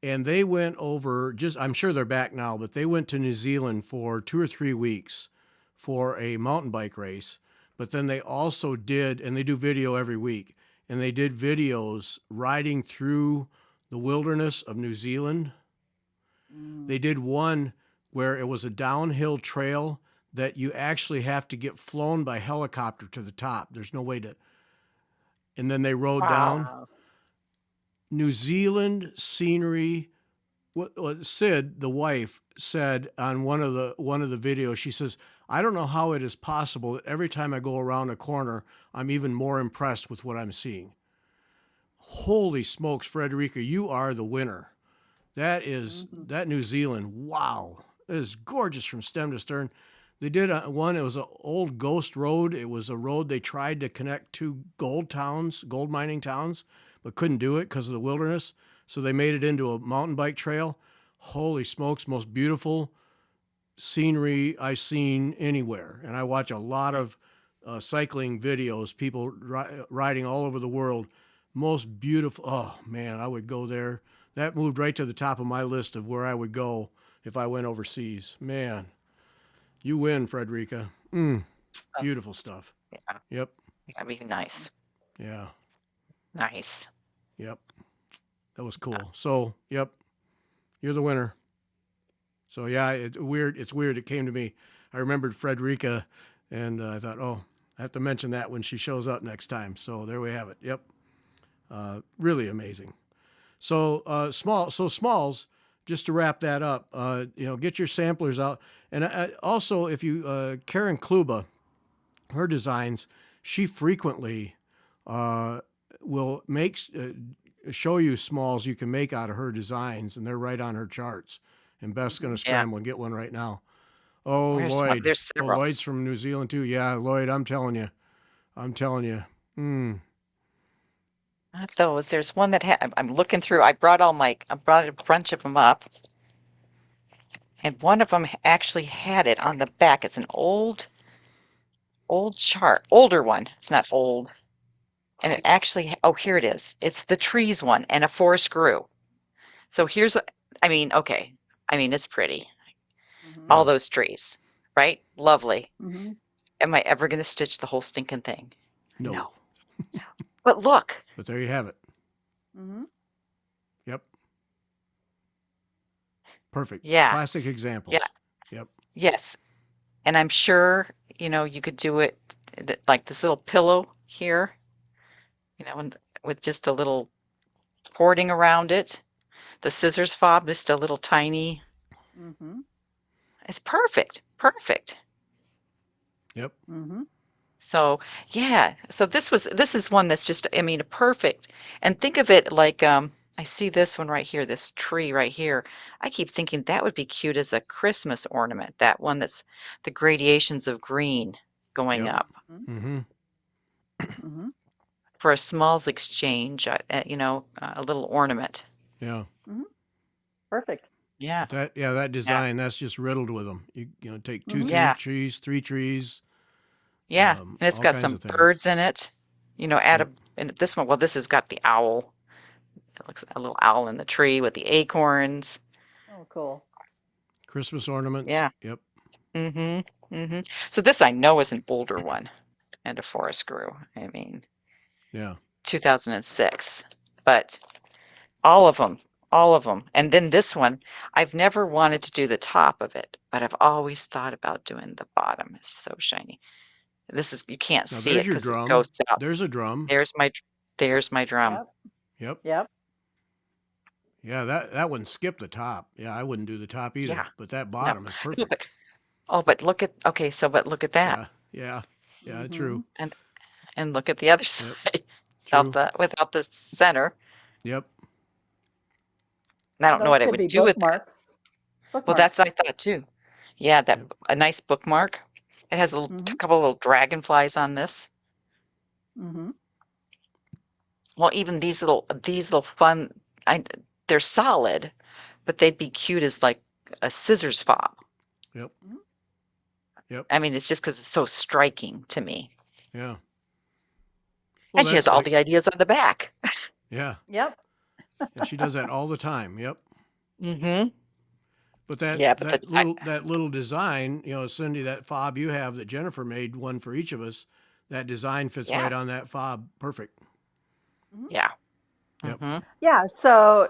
And they went over, I'm sure they're back now, but they went to New Zealand for 2 or 3 weeks for a mountain bike race. But then they also did, and they do video every week, and they did videos riding through the wilderness of New Zealand. They did one where it was a downhill trail that you actually have to get flown by helicopter to the top. There's no way to, and then they rode down. Wow. New Zealand scenery. What Sid, the wife, said on one of the videos, she says, I don't know how it is possible that every time I go around a corner, I'm even more impressed with what I'm seeing. Holy smokes, Frederica, you are the winner. That is that New Zealand. Wow. It is gorgeous from stem to stern. They did one, it was an old ghost road. It was a road they tried to connect two gold mining towns, but couldn't do it because of the wilderness. So they made it into a mountain bike trail. Holy smokes, most beautiful scenery I've seen anywhere. And I watch a lot of cycling videos, people riding all over the world. Most beautiful. Oh, man, I would go there. That moved right to the top of my list of where I would go if I went overseas. Man, you win, Frederica. Beautiful stuff. Yeah, Yep. that'd be nice. Yeah. Nice. Yep. That was cool. So, yep, you're the winner. So yeah, it's weird. It came to me. I remembered Frederica, and I thought, oh, I have to mention that when she shows up next time. So there we have it. Yep. Really amazing. So Smalls. Just to wrap that up, get your samplers out, and also if you Karen Kluba, her designs, she frequently will show you smalls you can make out of her designs, and they're right on her charts. And Beth's going to scramble and get one right now. Oh, There's Lloyd. there's Oh, several. Lloyd's from New Zealand too. Yeah, Lloyd, I'm telling you. Not those. There's one that I'm looking through. I brought a bunch of them up, and one of them actually had it on the back. It's an old chart, older one. It's not old, and it actually. Oh, here it is. It's the trees one and a forest grew. So okay. I mean, it's pretty. All those trees, right? Lovely. Mhm. Am I ever going to stitch the whole stinking thing? No. But look, But there you have it. Mhm. Yep. Perfect. Yeah. Classic examples. Yeah. Yep. Yes. And I'm sure, you could do it like this little pillow here, and with just a little cording around it. The scissors fob, just a little tiny. Mhm. It's perfect. Perfect. Yep. Mhm. So, yeah. So this is one that's just, I mean, perfect. And think of it like, I see this one right here, this tree right here. I keep thinking that would be cute as a Christmas ornament. That one that's the gradations of green going Yep. up Mm-hmm. Mhm. for a smalls exchange, a little ornament. Yeah. Mhm. Perfect. Yeah. That design, that's just riddled with them. You take two, Mhm. Yeah. three trees. Yeah. And it's all got kinds some of things. birds in it. Add Yep. and this one, well, this has got the owl. It looks like a little owl in the tree with the acorns. Oh, cool. Christmas ornaments. Yeah. Yep. Mm-hmm. Mm-hmm. So this I know is an older one and a forest grew. I mean, Yeah. 2006. But all of them, all of them. And then this one, I've never wanted to do the top of it, but I've always thought about doing the bottom. It's so shiny. This is, you can't Now see there's it your because it drum. goes out. There's a drum. There's my, there's my drum. Yep. Yep. Yep. Yeah, that wouldn't skip the top. Yeah, I wouldn't do the top either. Yeah. But that No. bottom is No, perfect. but look at, okay, so, but look at that. Yeah. Yeah, Mhm. true. And look at the other side True. without the center. Yep. And I don't know Those what I could would be do with that. bookmarks. Well, that's what I Bookmarks. thought too. Yeah, that Yep. a nice bookmark. It has a little, Mhm. couple of little dragonflies on this. Mhm. Well, even these little fun, they're solid, but they'd be cute as like a scissors fob. Yep. Mhm. Yep. I mean, it's just because it's so striking to me. Yeah. Well, And she has that's all like, the ideas on the back. yeah. Yep. Yeah, she does that all the time. Yep. Mm-hmm. But that Yeah, but that little design, Cindy, that fob you have that Jennifer made, one for each of us, that design fits Yeah. right on that fob. Perfect. Mhm. yeah. Yep. Mm-hmm. Yeah. So,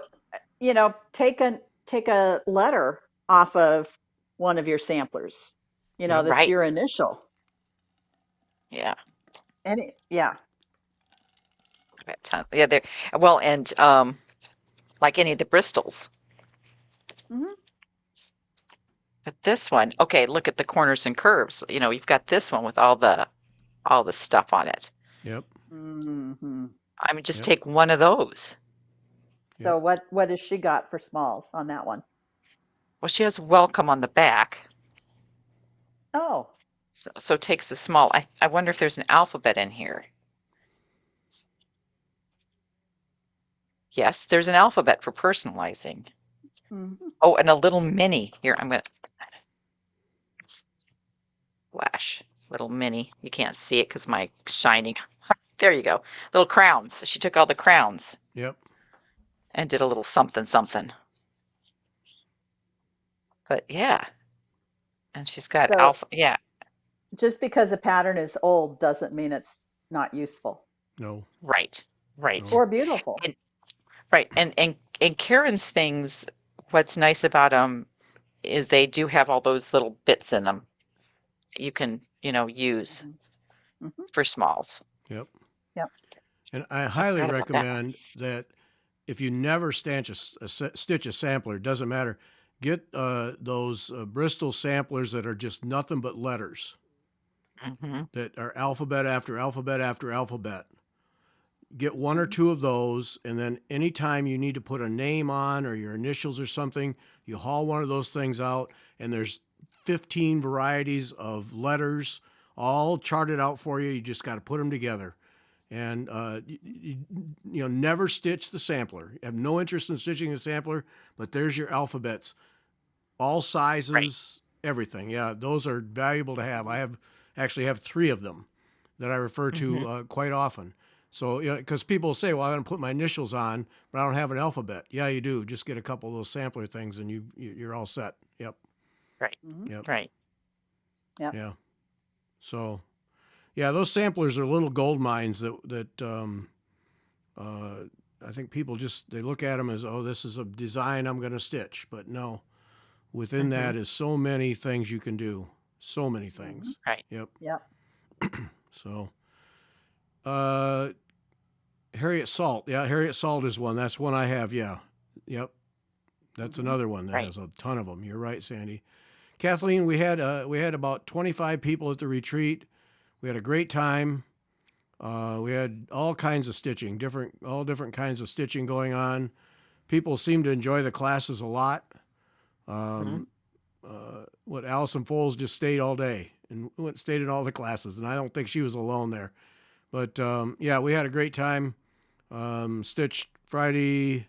take a letter off of one of your samplers. Yep. That's Right. your initial. Yeah. Yeah. Yeah, there. Well, and like any of the Bristols. Mhm. But this one, okay, look at the corners and curves. You've got this one with all the stuff on it. Yep. Mhm. I mean, just Yep. take one of those. So what has she got for smalls on that one? Well, she has welcome on the back. Oh. So takes the small. I wonder if there's an alphabet in here. Yes, there's an alphabet for personalizing. Mhm. Oh, and a little mini. Here, I'm gonna flash. Little mini. You can't see it because my shining. There you go. Little crowns. She took all the crowns Yep. and did a little something something. But yeah. And she's got So alpha. Yeah. just because a pattern is old doesn't mean it's not useful No. Right. Right. No. or beautiful. And right. And Karen's things, what's nice about them is they do have all those little bits in them you can, use Mhm. for smalls. Yep. Yep. And I highly forgot about that one. recommend that if you never stitch a sampler, it doesn't matter. Get those Bristol samplers that are just nothing but letters, Hmm. that are alphabet after alphabet after alphabet. Get one or two of those, and then anytime you need to put a name on or your initials or something, you haul one of those things out, and there's 15 varieties of letters all charted out for you. You just got to put them together. And never stitch the sampler. Have no interest in stitching the sampler, but there's your alphabets, all sizes, everything. Yeah, those are valuable to have. I actually have 3 of them that I refer to quite often. So, because people say, well, I'm going to put my initials on, but I don't have an alphabet. Yeah, you do. Just get a couple of those sampler things and you're all set. Yep. Right. Mhm. Yep. Right. Yep. Yeah. So, yeah, those samplers are little gold mines that I think people they look at them as, oh, this is a design I'm going to stitch. But no, within that is so many things you can do. So many things. Right. Yep. Yep. So, Harriet Salt. Yeah, Harriet Salt is one. That's one I have. Yeah. Yep. That's another one that Right. has a ton of them. You're right, Sandy. Kathleen, we had about 25 people at the retreat. We had a great time. We had all kinds of stitching, all different kinds of stitching going on. People seemed to enjoy the classes a lot. What Allison Foles just stayed all day and stayed in all the classes, and I don't think she was alone there. But yeah, we had a great time. Stitched Friday,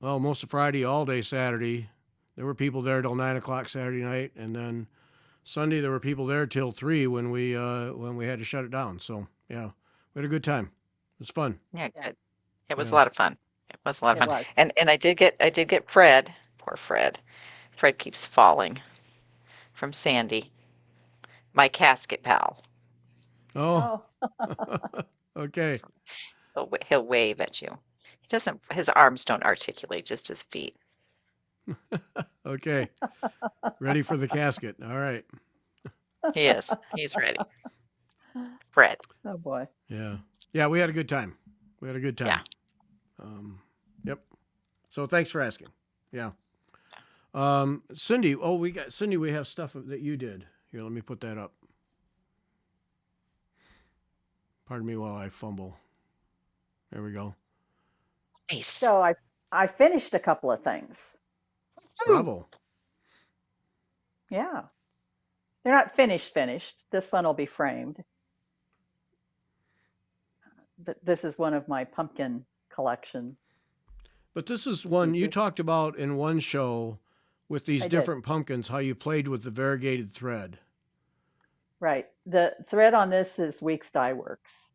well, most of Friday, all day Saturday. There were people there till 9 o'clock Saturday night, and then Sunday there were people there till 3 when we had to shut it down. So yeah, we had a good time. It was fun. Yeah. Good. It was Yeah. a lot of fun. It was a lot of It fun. was. And I did get Fred. Poor Fred. Fred keeps falling from Sandy, my casket pal. Oh, Oh. okay. He'll wave at you. He doesn't. His arms don't articulate, just his feet. Okay. Ready for the casket. All right. He is. He's ready. thread. Oh boy. Yeah. Yeah, we had a good time. We had a good time. Yeah. Yep. So thanks for asking. Yeah. Cindy, Cindy, we have stuff that you did. Here, let me put that up. Pardon me while I fumble. There we go. Nice. So I finished a couple of things. Bravo. Yeah. They're not finished. This one will be framed. This is one of my pumpkin collection. But this is one you pieces. talked about in one show with these I did. different pumpkins, how you played with the variegated thread. Right. The thread on this is Weeks Dye Works.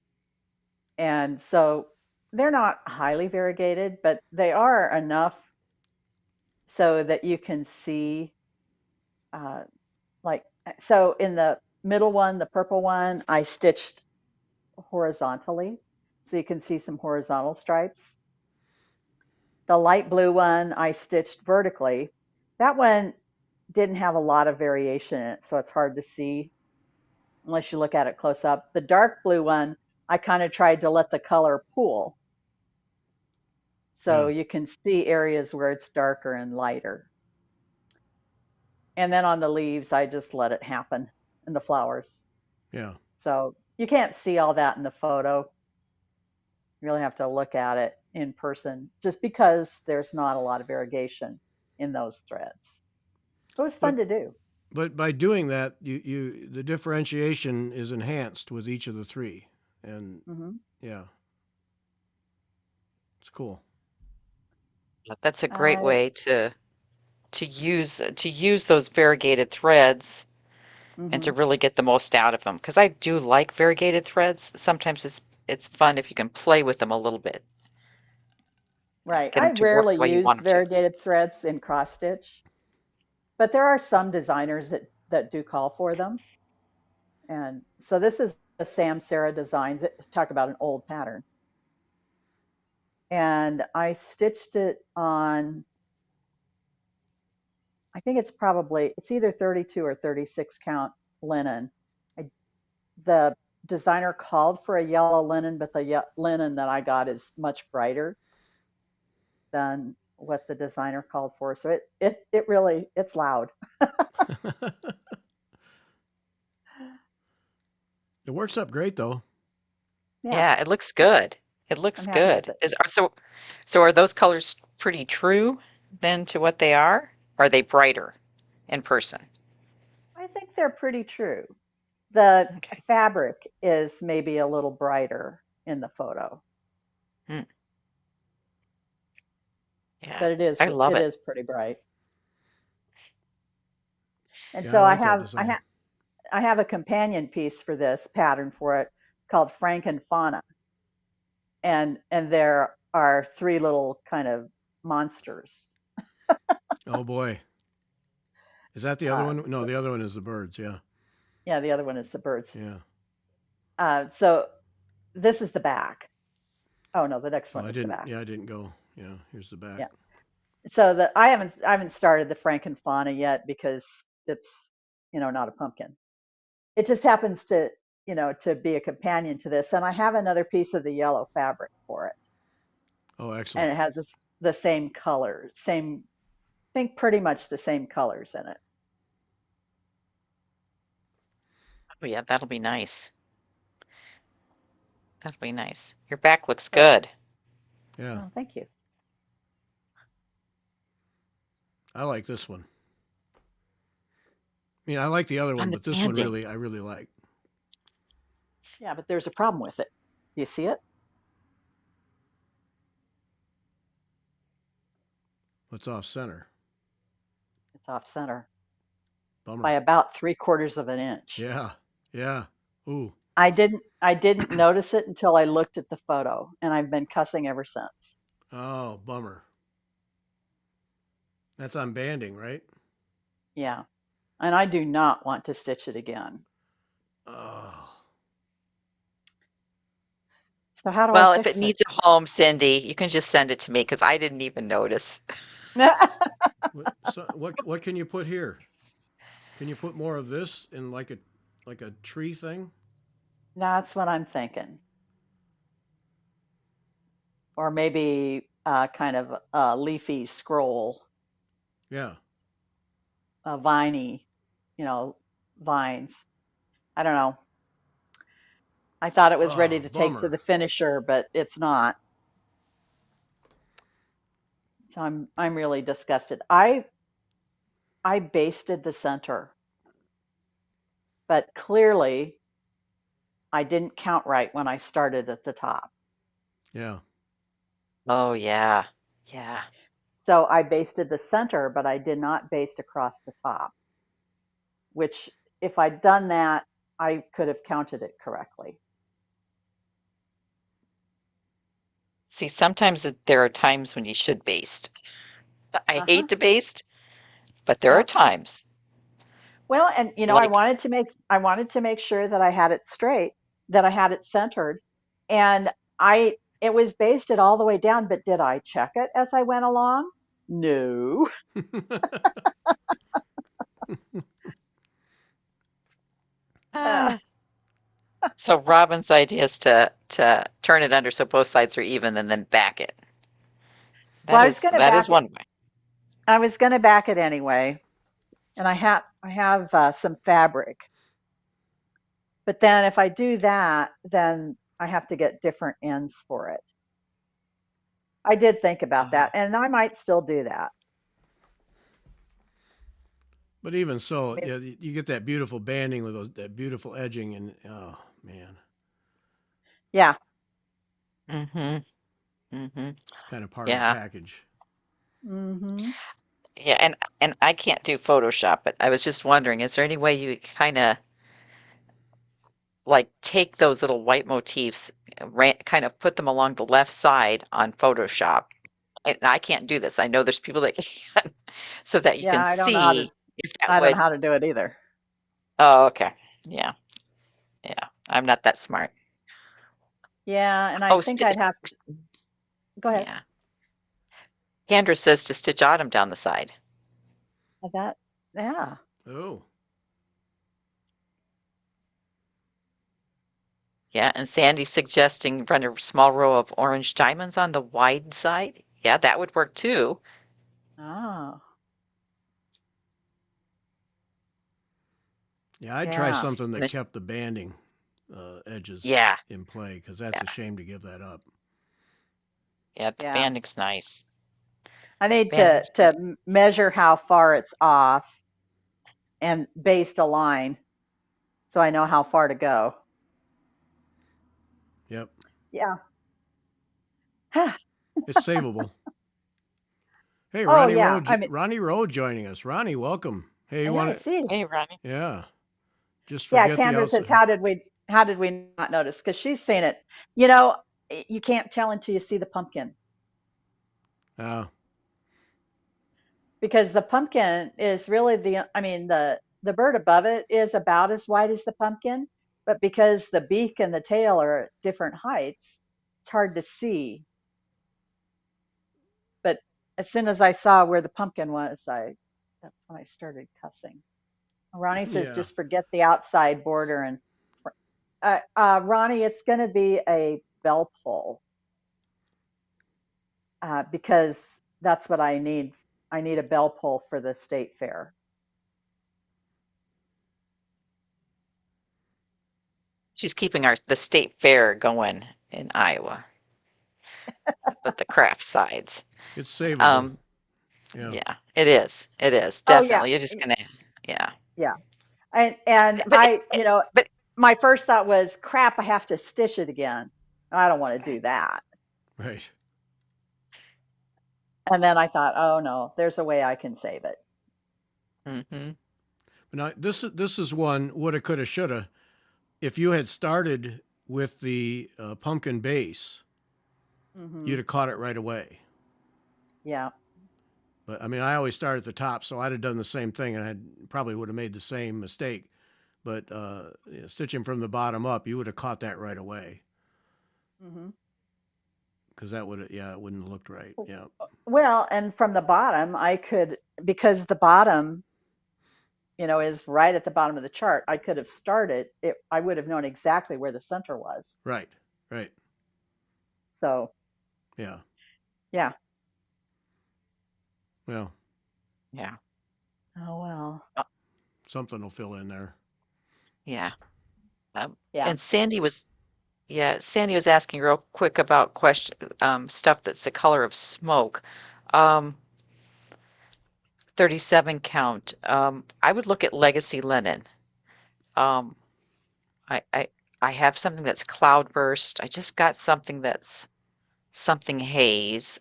And so they're not highly variegated, but they are enough so that you can see, so in the middle one, the purple one, I stitched horizontally. So you can see some horizontal stripes. The light blue one, I stitched vertically. That one didn't have a lot of variation in it, so it's hard to see unless you look at it close up. The dark blue one, I kind of tried to let the color pool. So you can see areas where it's darker and lighter. And then on the leaves, I just let it happen in the flowers. Yeah. So you can't see all that in the photo. You really have to look at it in person just because there's not a lot of variegation in those threads. It was fun to do. But by doing that, the differentiation is enhanced with each of the three. And yeah. It's cool. That's a great way to use those variegated threads and to really get the most out of them. Because I do like variegated threads. Sometimes it's fun if you can play with them a little bit. Right. Get I them to work rarely the way you use want them to. variegated threads in cross stitch, but there are some designers that do call for them. And so this is the Sam Sarah Designs. It's talk about an old pattern. And I stitched it on, I think it's either 32 or 36 count linen. The designer called for a yellow linen, but the linen that I got is much brighter than what the designer called for. So it really, it's loud. It works up great though. Yeah, it looks good. It looks I'm happy with good. it. So are those colors pretty true then to what they are? Or are they brighter in person? I think they're pretty true. The Okay. fabric is maybe a little brighter in the photo, Hmm. Yeah, but I love it it. is pretty bright. And Yeah, so I like that design. I have a companion piece for this pattern for it called Frankenfauna. And there are three little kind of monsters. Oh boy. Is that the other one? No, the other one is the birds. Yeah. Yeah, the other one is the birds. Yeah. So this is the back. Oh no, the next one is the back. Yeah, I didn't go. Yeah, here's the back. Yeah. So I haven't started the Frankenfauna yet because it's not a pumpkin. It just happens to to be a companion to this, and I have another piece of the yellow fabric for it. Oh, excellent. And it has the same color, I think pretty much the same colors in it. Oh yeah, that'll be nice. That'll be nice. Your back looks good. Yeah. Oh, thank you. I like this one. I mean, I like the other one, but this one I really like. Yeah, but there's a problem with it. Do you see it? What's off center? It's off center. Bummer. By about 3/4 of an inch. Yeah. Yeah. Ooh. I didn't notice it until I looked at the photo, and I've been cussing ever since. Oh, bummer. That's on banding, right? Yeah. And I do not want to stitch it again. Oh. So how do Well, I if fix it needs a home, Cindy, you can just send it to me because I didn't even notice. What can you put here? Can you put more of this in like a tree thing? That's what I'm thinking. Or maybe kind of a leafy scroll, Yeah. viney, you know, vines. I don't know. I thought it was ready Oh, to take to bummer. the finisher, but it's not. So I'm really disgusted. I basted the center, but clearly I didn't count right when I started at the top. Yeah. Oh, yeah. Yeah. So I basted the center, but I did not baste across the top, which if I'd done that, I could have counted it correctly. See, sometimes there are times when you should baste. I Uh-huh. hate to baste, but there are Yep. times. Well, and Like, I wanted to make sure that I had it straight, that I had it centered, and it was basted all the way down, but did I check it as I went along? No. Uh, ah. So Robin's idea is to turn it under so both sides are even and then back it. well, That is one way. I was going to back it anyway, and I have some fabric. But then if I do that, then I have to get different ends for it. I did think about that, and I might still do that. But even I so, mean, yeah, you get that beautiful banding with that beautiful edging, and oh man, yeah. Mm-hmm. Mm-hmm. it's kind of part of the Yeah. package. Hmm. Yeah, and I can't do Photoshop, but I was just wondering, is there any way you kind of like take those little white motifs, kind of put them along the left side on Photoshop? And I can't do this. I know there's people that can, so that you Yeah, can see if that I don't know would. how to do it either. Oh, okay. Yeah, yeah. I'm not that smart. Yeah, and I Oh, think I'd have to go ahead. yeah. Kendra says to stitch Autumn down the side. That, yeah. Oh, Yeah, and Sandy's suggesting run a small row of orange diamonds on the wide side. Yeah, that would work too. Oh, yeah, I'd try yeah. something And that kept the banding edges yeah, in play because that's yeah, a shame to give that up. yeah. The Yeah. banding's nice. I need Banding's to measure how far it's off and baste a line so I know how far to go. Yep, Yeah. it's savable. Hey, Oh, yeah. I mean, Ronnie Rowe joining us. Ronnie, welcome. Hey, you yeah, I want to? see. Hey, Ronnie. Yeah, just Yeah, forget the Kendra says, outside. how did we not notice? Because she's seen it. You know, you can't tell until you see the pumpkin Uh, because the pumpkin is really I mean, the bird above it is about as wide as the pumpkin, but because the beak and the tail are at different heights, it's hard to see. But as soon as I saw where the pumpkin was, that's when I started cussing. Ronnie says, yeah, just forget the outside border and Ronnie, it's going to be a bell pull because that's what I need. I need a bell pull for the state fair. She's keeping the state fair going in Iowa with the craft sides. it's savable. Um, Yeah, yeah, it is. It is Oh yeah, definitely. You're just gonna, yeah. yeah. And But but my first thought was, crap, I have to stitch it again. I don't want to do that. right. And then I thought, oh no, there's a way I can save it. hmm But now this is one woulda, coulda, shoulda. If you had started with the pumpkin base, Hmm. you'd have caught it right away. Yeah. But I mean, I always start at the top, so I'd have done the same thing, and I probably would have made the same mistake. But stitching from the bottom up, you would have caught that right away Hmm. because yeah, it wouldn't have looked right. Yeah, Well, and from the bottom, because the bottom is right at the bottom of the chart. I could have started it. I would have known exactly where the center was. Right. Right. So Yeah. yeah. Well, Yeah. Oh well. something will fill in there. Yeah. Yeah. And Sandy was asking real quick about stuff that's the color of smoke. 37 count. I would look at legacy linen. Um, I, I, I have something that's cloudburst. I just got something that's something haze.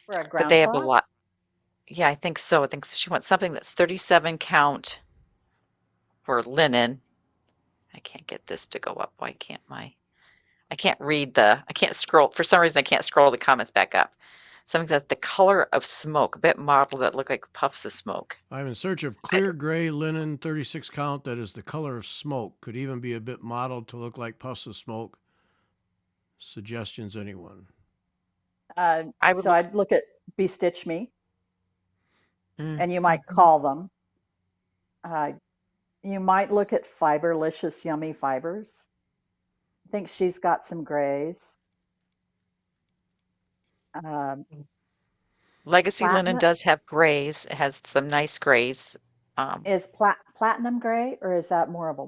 For a But ground they have a cloth. lot. Yeah, I think so. I think she wants something that's 37 count for linen. I can't get this to go up. Why can't I can't scroll. For some reason, I can't scroll the comments back up. Something that's the color of smoke, a bit mottled that look like puffs of smoke. I'm in search of clear gray linen 36 count that is the color of smoke. Could even be a bit mottled to look like puffs of smoke. Suggestions, anyone? I would So I'd look at Be Stitch Me, Mm, and you might call them. You might look at Fiberlicious Yummy Fibers. I think she's got some grays. Legacy linen Platinum does have grays. It has some nice grays. is platinum gray, or is that more of a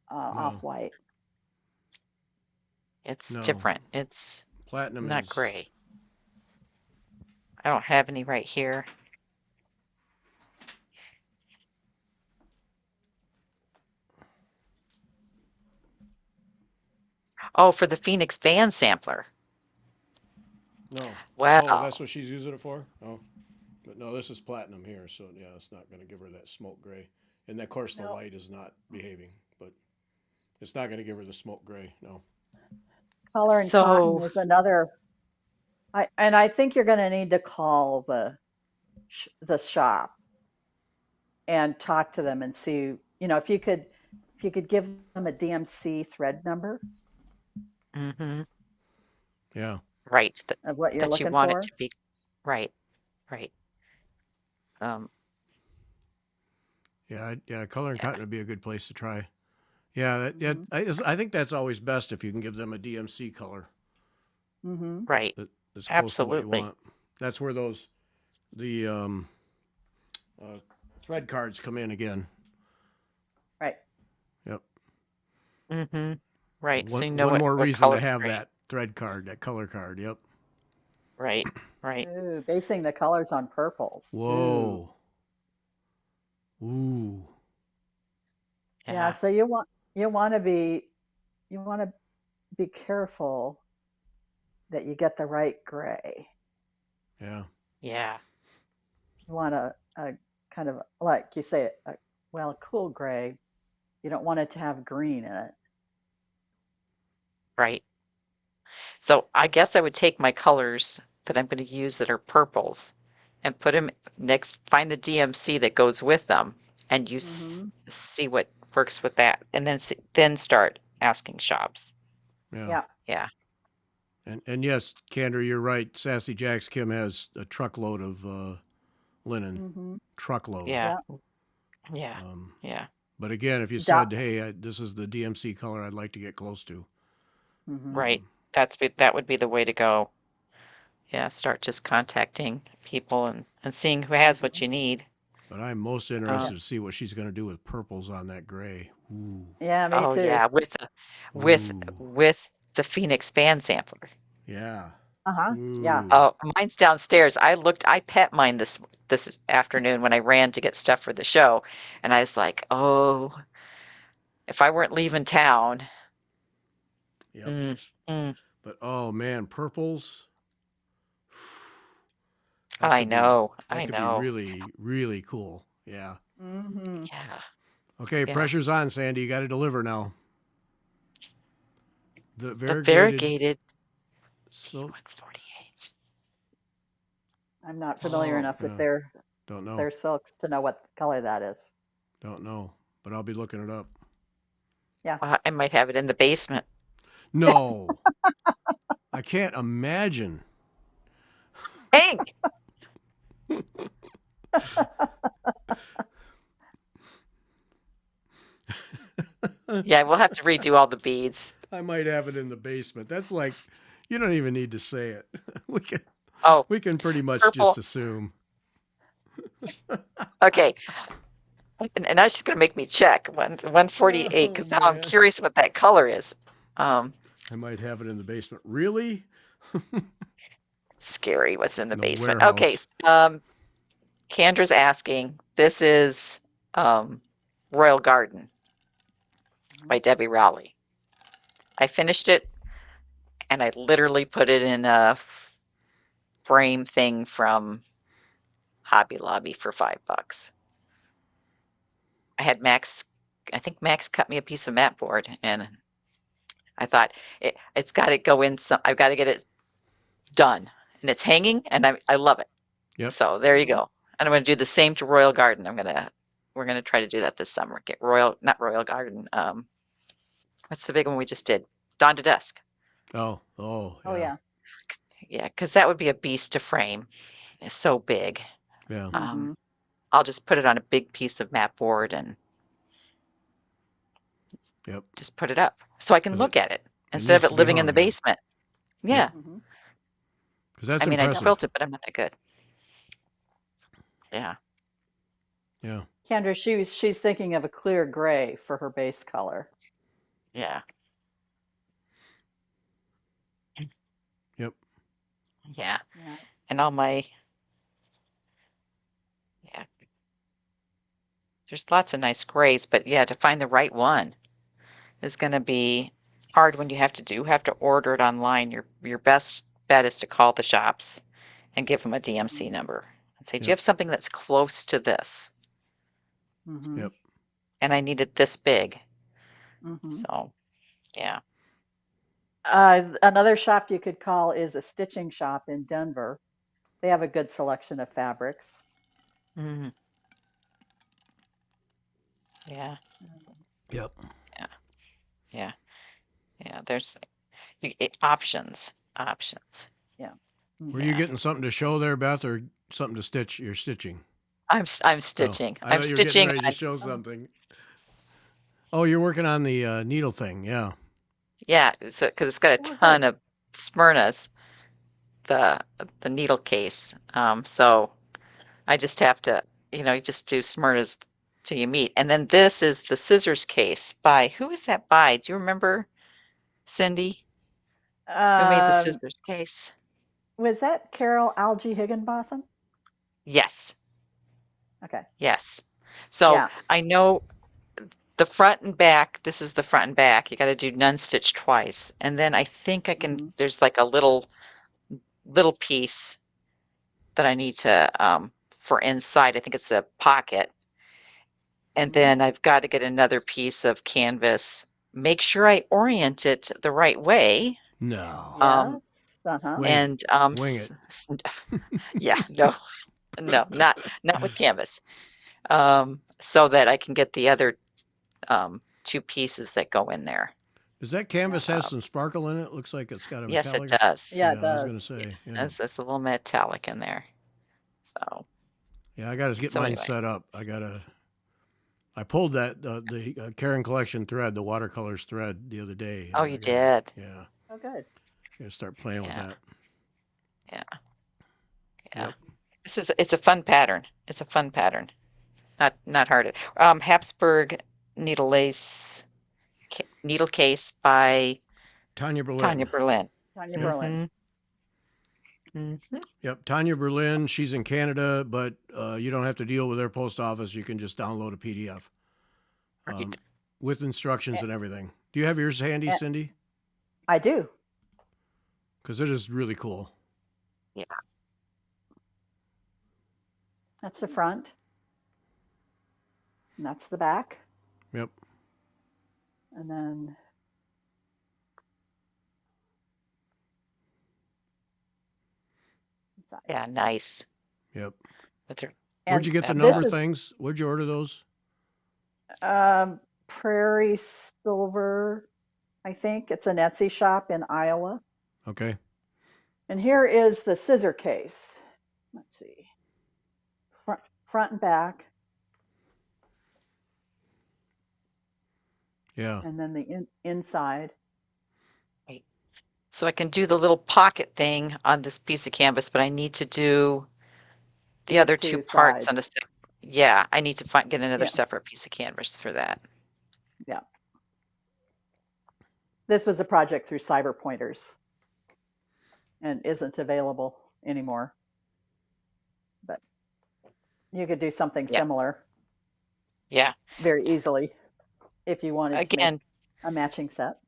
No. off-white? It's No. different. It's Platinum not is gray. I don't have any right here. Oh, for the Phoenix band sampler. no. Well, Oh, that's what she's using it for? Oh. But no, this is platinum here, so yeah, it's not going to give her that smoke gray. And of course, the No. light is not behaving, but it's not going to give her the smoke gray. No. Color and cotton is another. I think you're going to need to call the shop and talk to them and see, if you could give them a DMC thread number hmm Yeah. right. of what you're That you looking want for. it to be. Right. Right. Yeah, color and cotton would be a good place to try. Yeah, Mhm. I think that's always best if you can give them a DMC color Mhm. Right. that's close to what you Absolutely. want. That's where the thread cards come in again. Right. Yep. hmm Right. So you One, know one more what reason color to have grade. that thread card, that color card. Yep. Right. Right. Ooh, basing the colors on purples. Whoa. Ooh. Yeah. So you want to be careful that you get the right gray. Yeah. Yeah. You want a kind of, like you say, a cool gray. You don't want it to have green in it. Right. So I guess I would take my colors that I'm going to use that are purples and put them next, find the DMC that goes with them, and you Mhm. see what works with that, and then start asking shops. Yeah. Yeah. Yeah. And yes, Candor, you're right. Sassy Jacks Kim has a truckload of linen. Mhm. Truckload. Yeah. Yeah. Um, Yeah. but again, if you said, "Hey, this is the DMC color I'd like to get close to," Mhm. Right. That would be the way to go. Yeah. Start just contacting people and seeing who has what you need. but I'm most interested to see what she's going to do with purples on that gray. Ooh. Yeah, me Oh too. yeah, with Ooh. the Phoenix band sampler. Yeah. Uh-huh. Yeah. Ooh. Oh, mine's downstairs. I pet mine this afternoon when I ran to get stuff for the show, and I was like, oh, if I weren't leaving town. Yep. But oh man, purples. I know. That could be really, really cool. Yeah. Mhm. Yeah. Okay, Yeah. pressure's on, Sandy. You got to deliver now. The The variegated variegated silk. 148. I'm not familiar enough with their Don't know. silks to know what color that is. Don't know. But I'll be looking it up. Yeah. I might have it in the basement. No. I can't imagine. Hank. Yeah, we'll have to redo all the beads. I might have it in the basement. That's like, you don't even need to say it. We can, Oh, we can pretty much just purple. assume. Okay. And now she's going to make me check 148 Oh because now I'm man. curious what that color is. Um, I might have it in the basement. Really? Scary what's in the In the basement. Okay. warehouse. Candra's asking, this is Royal Garden by Debbie Rowley. I finished it and I literally put it in a frame thing from Hobby Lobby for $5. I had I think Max cut me a piece of mat board and I thought it's got to go in I've got to get it done and it's hanging and I love it. Yep. So there you go. And I'm going to do the same to Royal Garden. We're going to try to do that this summer. Get not Royal Garden. What's the big one we just did? Dawn to Dusk. Oh, yeah. Yeah, because that would be a beast to frame. It's so big. Yeah. I'll just put it on a big piece of mat board and Yep. just put it up so I can 'Cause look at it it instead of needs it to be living in the hung, yeah. basement. Yeah. Because that's I mean, I impressive. built it, but I'm not that good. Yeah. Yeah. Kendra, she's thinking of a clear gray for her base color. Yeah. Yep. Yeah. Yeah. And all my, yeah. There's lots of nice grays, but yeah, to find the right one is going to be hard when you have to order it online. Your best bet is to call the shops and give them a DMC number and say, do you Yep. have something that's close to this? Yep. And I need it this big. Mhm. So, yeah. Another shop you could call is a stitching shop in Denver. They have a good selection of fabrics. Mm. Yeah. Yep. Yeah. Yeah. There's options. Yeah. Were you getting something to show there, Beth, or something to stitch? You're stitching. I'm Oh, stitching. I I'm thought you were getting stitching ready to on, show something. Oh, you're working on the needle thing. Yeah. yeah, because it's got a ton of Smyrnas, the needle case. So I just have to, you just do Smyrnas till you meet. And then this is the scissors case by who is that by? Do you remember, Cindy? Who made the scissors case? Was that Carol Algie Higginbotham? Yes. Okay. Yes. So Yeah. I know the front and back, this is the front and back. You got to do none stitch twice. And then I think there's like a little piece that I need to, for inside. I think it's the pocket. And then I've got to get another piece of canvas. Make sure I orient it the right way. No. Yes. Uh-huh. Wing And Wing it. yeah, no, not with canvas. So that I can get the other two pieces that go in there. Does that canvas have some sparkle in it? Looks like it's got a Yes, it metallic. does. Yeah, it I does. was going to say. Yeah. There's a little metallic in there. So Yeah, I got to get So mine anyway. set up. I pulled that the Karen Collection thread, the watercolors thread, the other day. Oh, and you I gotta- did. Yeah, Oh, good. gotta start playing with Yeah. that. Yeah. Yep. It's a fun pattern. It's a fun pattern. Not hard. Habsburg needle lace needle case by Tanya Berlin. Tanya Berlin. Tanya Berlin. Mhm. Yep, Tanya Berlin. She's in Canada, but you don't have to deal with their post office. You can just download a PDF Right. with instructions and everything. Do you have yours handy, Yeah. Cindy? I do. Because it is really cool. Yeah. That's the front. And that's the back. Yep. And then Yeah, nice. Yep. What's her- Where'd you get the and number this is- things? Where'd you order those? Prairie Silver, I think. It's an Etsy shop in Iowa. Okay. And here is the scissor case. Let's see. front and back, Yeah. and then the inside. Right. So I can do the little pocket thing on this piece of canvas, but I need to do the These other two two parts on sides. yeah, I need to get another Yeah. separate piece of canvas for that. Yeah. This was a project through Cyber Pointers and isn't available anymore. But you could do something Yeah. similar Yeah. very easily if you wanted to make Again, a matching set.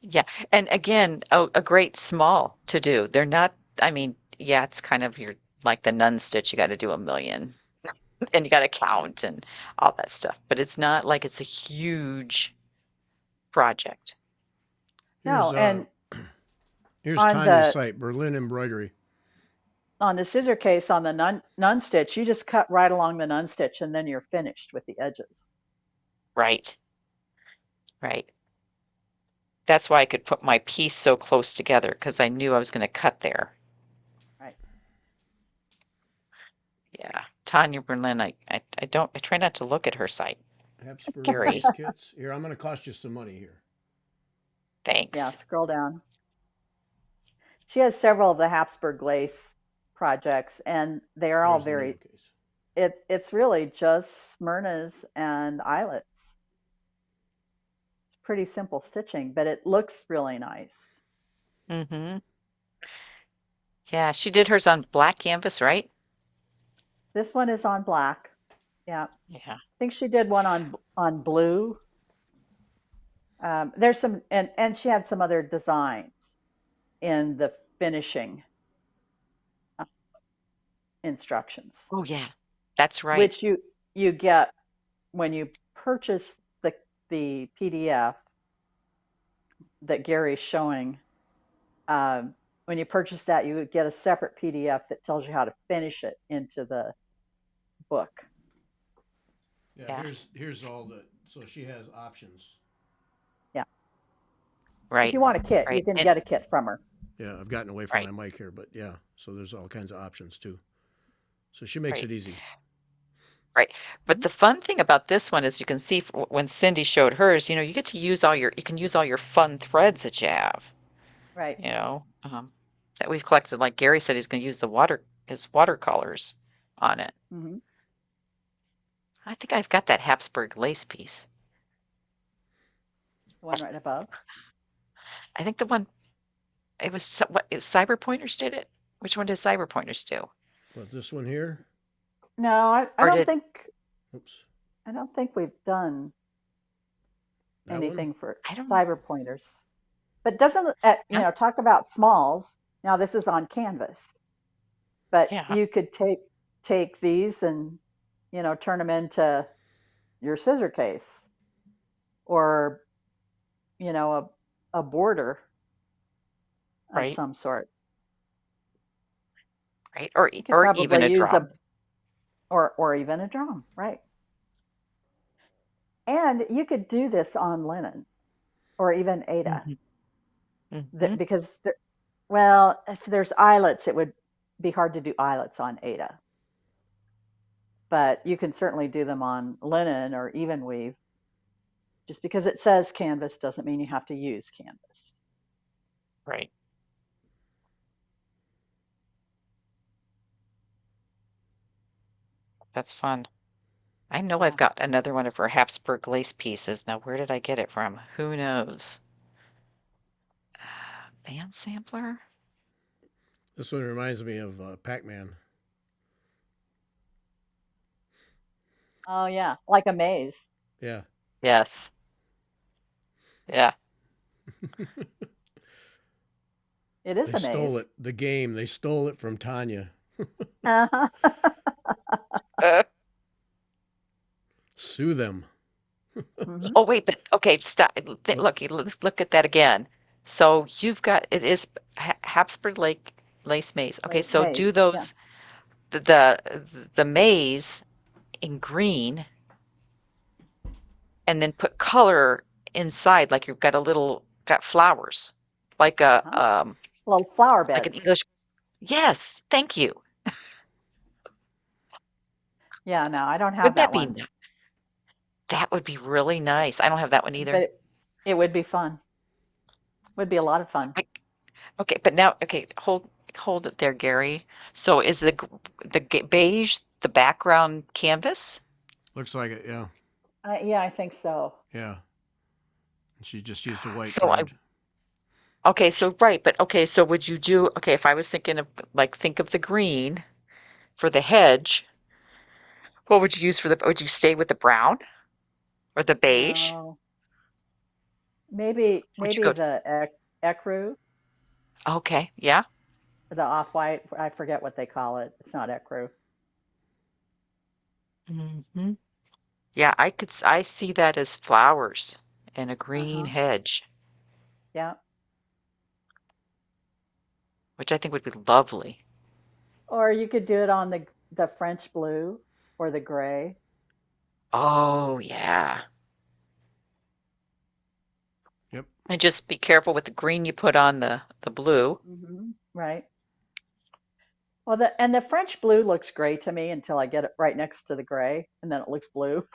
yeah. And again, a great small to do. They're not, I mean, yeah, it's kind of like the nun stitch, you got to do a million and you got to count and all that stuff, but it's not like it's a huge project. No, and here's on Tanya's the site, Berlin Embroidery. on the scissor case on the nun stitch, you just cut right along the nun stitch and then you're finished with the edges. Right. Right. That's why I could put my piece so close together because I knew I was going to cut there. Right. Yeah. Tanya Berlin, I try not to look at her site. Habsburg Gary. Lace Kits. Here, I'm going to cost you some money here. Thanks. Yeah, scroll down. She has several of the Habsburg lace projects, and they are all Here's the very. name case. It's really just Smyrnas and eyelets. It's pretty simple stitching, but it looks really nice. Mm-hmm. Yeah, she did hers on black canvas, right? This one is on black. Yeah, Yeah. I think she did one on blue. There's some, and she had some other designs in the finishing instructions, Oh, yeah. That's right. which you get when you purchase the PDF that Gary's showing. When you purchase that, you get a separate PDF that tells you how to finish it into the book. Yeah, Yeah. here's all the, so she has options. Yeah. Right. If you want a kit, you Right. can get a kit from her. Yeah, I've gotten away from Right. my mic here, but yeah, so there's all kinds of options too. So she makes Right. it easy. Right. But the fun thing about this one is you can see when Cindy showed hers, you get to use you can use all your fun threads that you have, Right. that we've collected. Like Gary said, he's going to use his watercolors on it. Mm-hmm. I think I've got that Habsburg lace piece. The one right above. I think the one, it was, what, Cyber Pointers did it? Which one did Cyber Pointers do? What, this one here? No, I Or don't did, think Oops. I don't think we've done That anything one? for I don't, Cyber Pointers. But doesn't talk about smalls. Now this is on canvas, but yeah, you could take these and turn them into your scissor case or a border of right, some sort. right. Or You could or even probably a use drum. or even a drum, right? And you could do this on linen or even Aida. Mm-hmm. Because if there's eyelets, it would be hard to do eyelets on Aida. But you can certainly do them on linen or even weave. Just because it says canvas doesn't mean you have to use canvas. Right. That's fun. I know Yeah. I've got another one of her Habsburg lace pieces. Now, where did I get it from? Who knows? Band sampler? This one reminds me of Pac-Man. Oh yeah, like a maze. Yeah. Yes. Yeah. It is They a stole maze. it. The game. They stole it from Tanya. Uh-huh. Uh, Sue them. Mm-hmm. oh, wait, but okay, stop. Look, let's look at that again. So you've got it is Habsburg Lake lace maze. Okay, so do Maze. Yeah. those the maze in green and then put color inside, like you've got flowers, like Uh-huh. Little flower like an beds. English. Yes, thank you. Yeah, no, I don't have Wouldn't that that be one, that would be really nice. I don't have that one either. but it would be fun. Would be a lot of fun. I Okay, but now, okay, hold it there, Gary. So is the beige the background canvas? Looks like it. Yeah. Yeah, I think so. Yeah. And she just used a white So I grid. okay, so right, but okay, so would you do okay, if I was thinking of like think of the green for the hedge, what would you use for the would you stay with the brown or the beige? No, maybe Would you maybe go the ecru, okay, yeah. the off-white. I forget what they call it. It's not ecru. Hmm. Yeah, I see that as flowers and a green Uh-huh. hedge, Yeah. which I think would be lovely. Or you could do it on the French blue or the gray. Oh, yeah. Yep. And just be careful with the green you put on the blue. Right. Well, the French blue looks gray to me until I get it right next to the gray, and then it looks blue.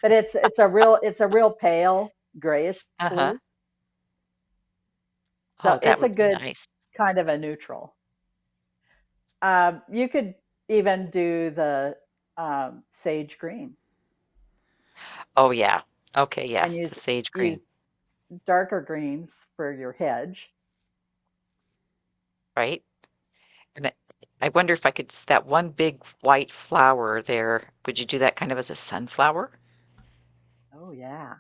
But it's a real pale grayish Uh-huh. blue. So Oh, that it's a would be good nice. kind of a neutral. You could even do the sage green Oh, yeah. Okay, and yes, the sage green, use darker greens for your hedge. right? And I wonder if I could just that one big white flower there, would you do that kind of as a sunflower? Oh yeah.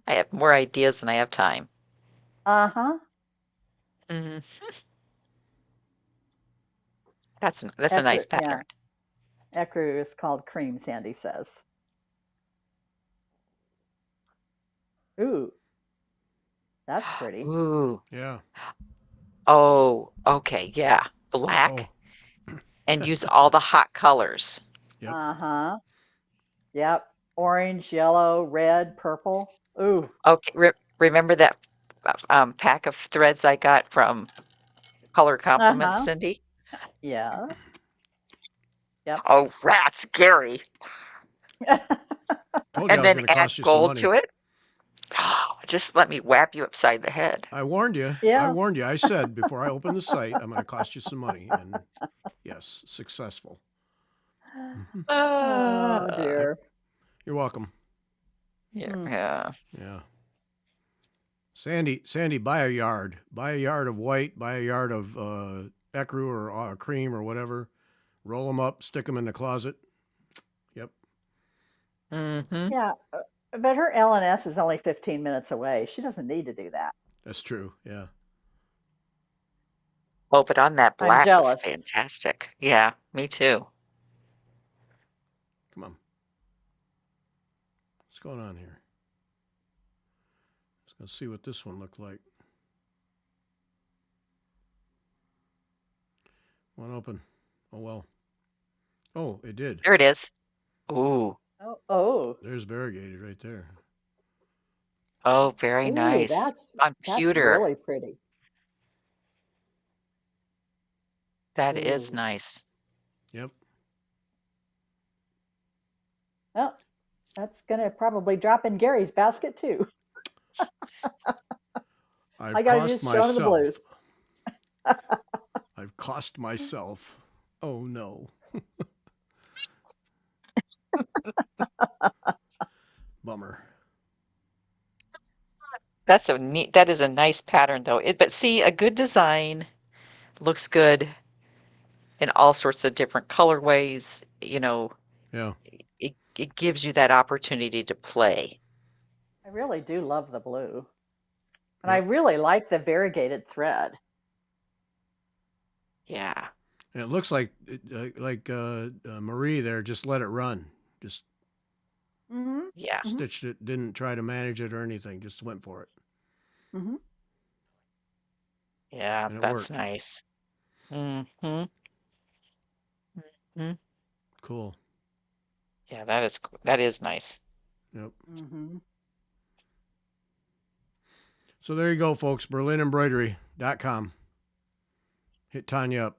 I have more ideas than I have time. Uh-huh. Mhm. That's a Ecru, nice yeah. pattern. Ecru is called cream, Sandy says. Ooh, that's pretty. Ooh. Yeah. Oh, okay, yeah. Uh-oh. Black and use all the hot colors. Yep. Uh-huh. Yep. Orange, yellow, red, purple. Ooh. Okay, remember that pack of threads I got from Color Compliments, Uh-huh. Cindy? Yeah. Yep. Oh, rats, Gary. Told you I And was then going to add cost you some gold money. to it. Just let me whap you upside the head. I warned you. I Yeah. warned you. I said before I open the site, I'm going to cost you some money. And yes, successful. Mhm. Oh Uh, Yep. dear. You're welcome. yeah, Hmm. yeah. Yeah. Sandy, buy a yard. Buy a yard of white. Buy a yard of ecru or cream or whatever. Roll them up. Stick them in the closet. Yep. Mm-hmm. Yeah. But her LNS is only 15 minutes away. She doesn't need to do that. That's true. Yeah. Oh, but on that I'm black was jealous. fantastic. Yeah, me too. Come on. What's going on here? Let's see what this one looked like. One open. Oh well. Oh, it did. There it is. Ooh. Oh. There's variegated right there. Oh, very Ooh, nice. On that's pewter. really pretty. That is Ooh. nice. Yep. Well, that's gonna probably drop in Gary's basket too. I I've gotta cost just show him the myself. blues. I've cost myself. Oh no. Bummer. That is a nice pattern though. But see, a good design looks good in all sorts of different colorways. Yeah. It gives you that opportunity to play. I really do love the blue. And I Yep. really like the variegated thread. Yeah. And it looks like Marie there just let it run. Just Mm-hmm. Yeah. Mm-hmm. stitched it. Didn't try to manage it or anything. Just went for it, Mm-hmm. Yeah, and it that's worked. nice. Mm-hmm. Hmm. Cool. Yeah, that is nice. Yep. Mm-hmm. So there you go, folks. BerlinEmbroidery.com. Hit Tanya up.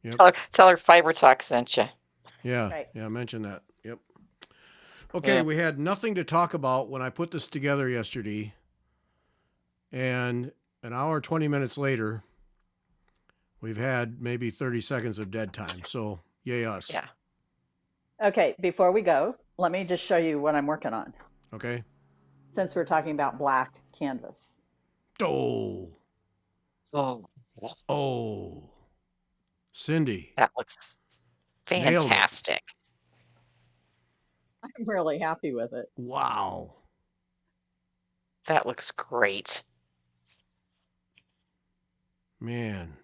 Yep. Tell her Fiber Talk sent you. Yeah. Right. Yeah. Mention that. Yep. Okay. Yeah. We had nothing to talk about when I put this together yesterday. And an hour, 20 minutes later, we've had maybe 30 seconds of dead time. So, yay us. Yeah. Okay, before we go, let me just show you what I'm working on Okay. since we're talking about black canvas. Oh. Oh, Oh. Cindy. that looks Nailed it. fantastic. I'm really happy with it. Wow. That looks great. Man.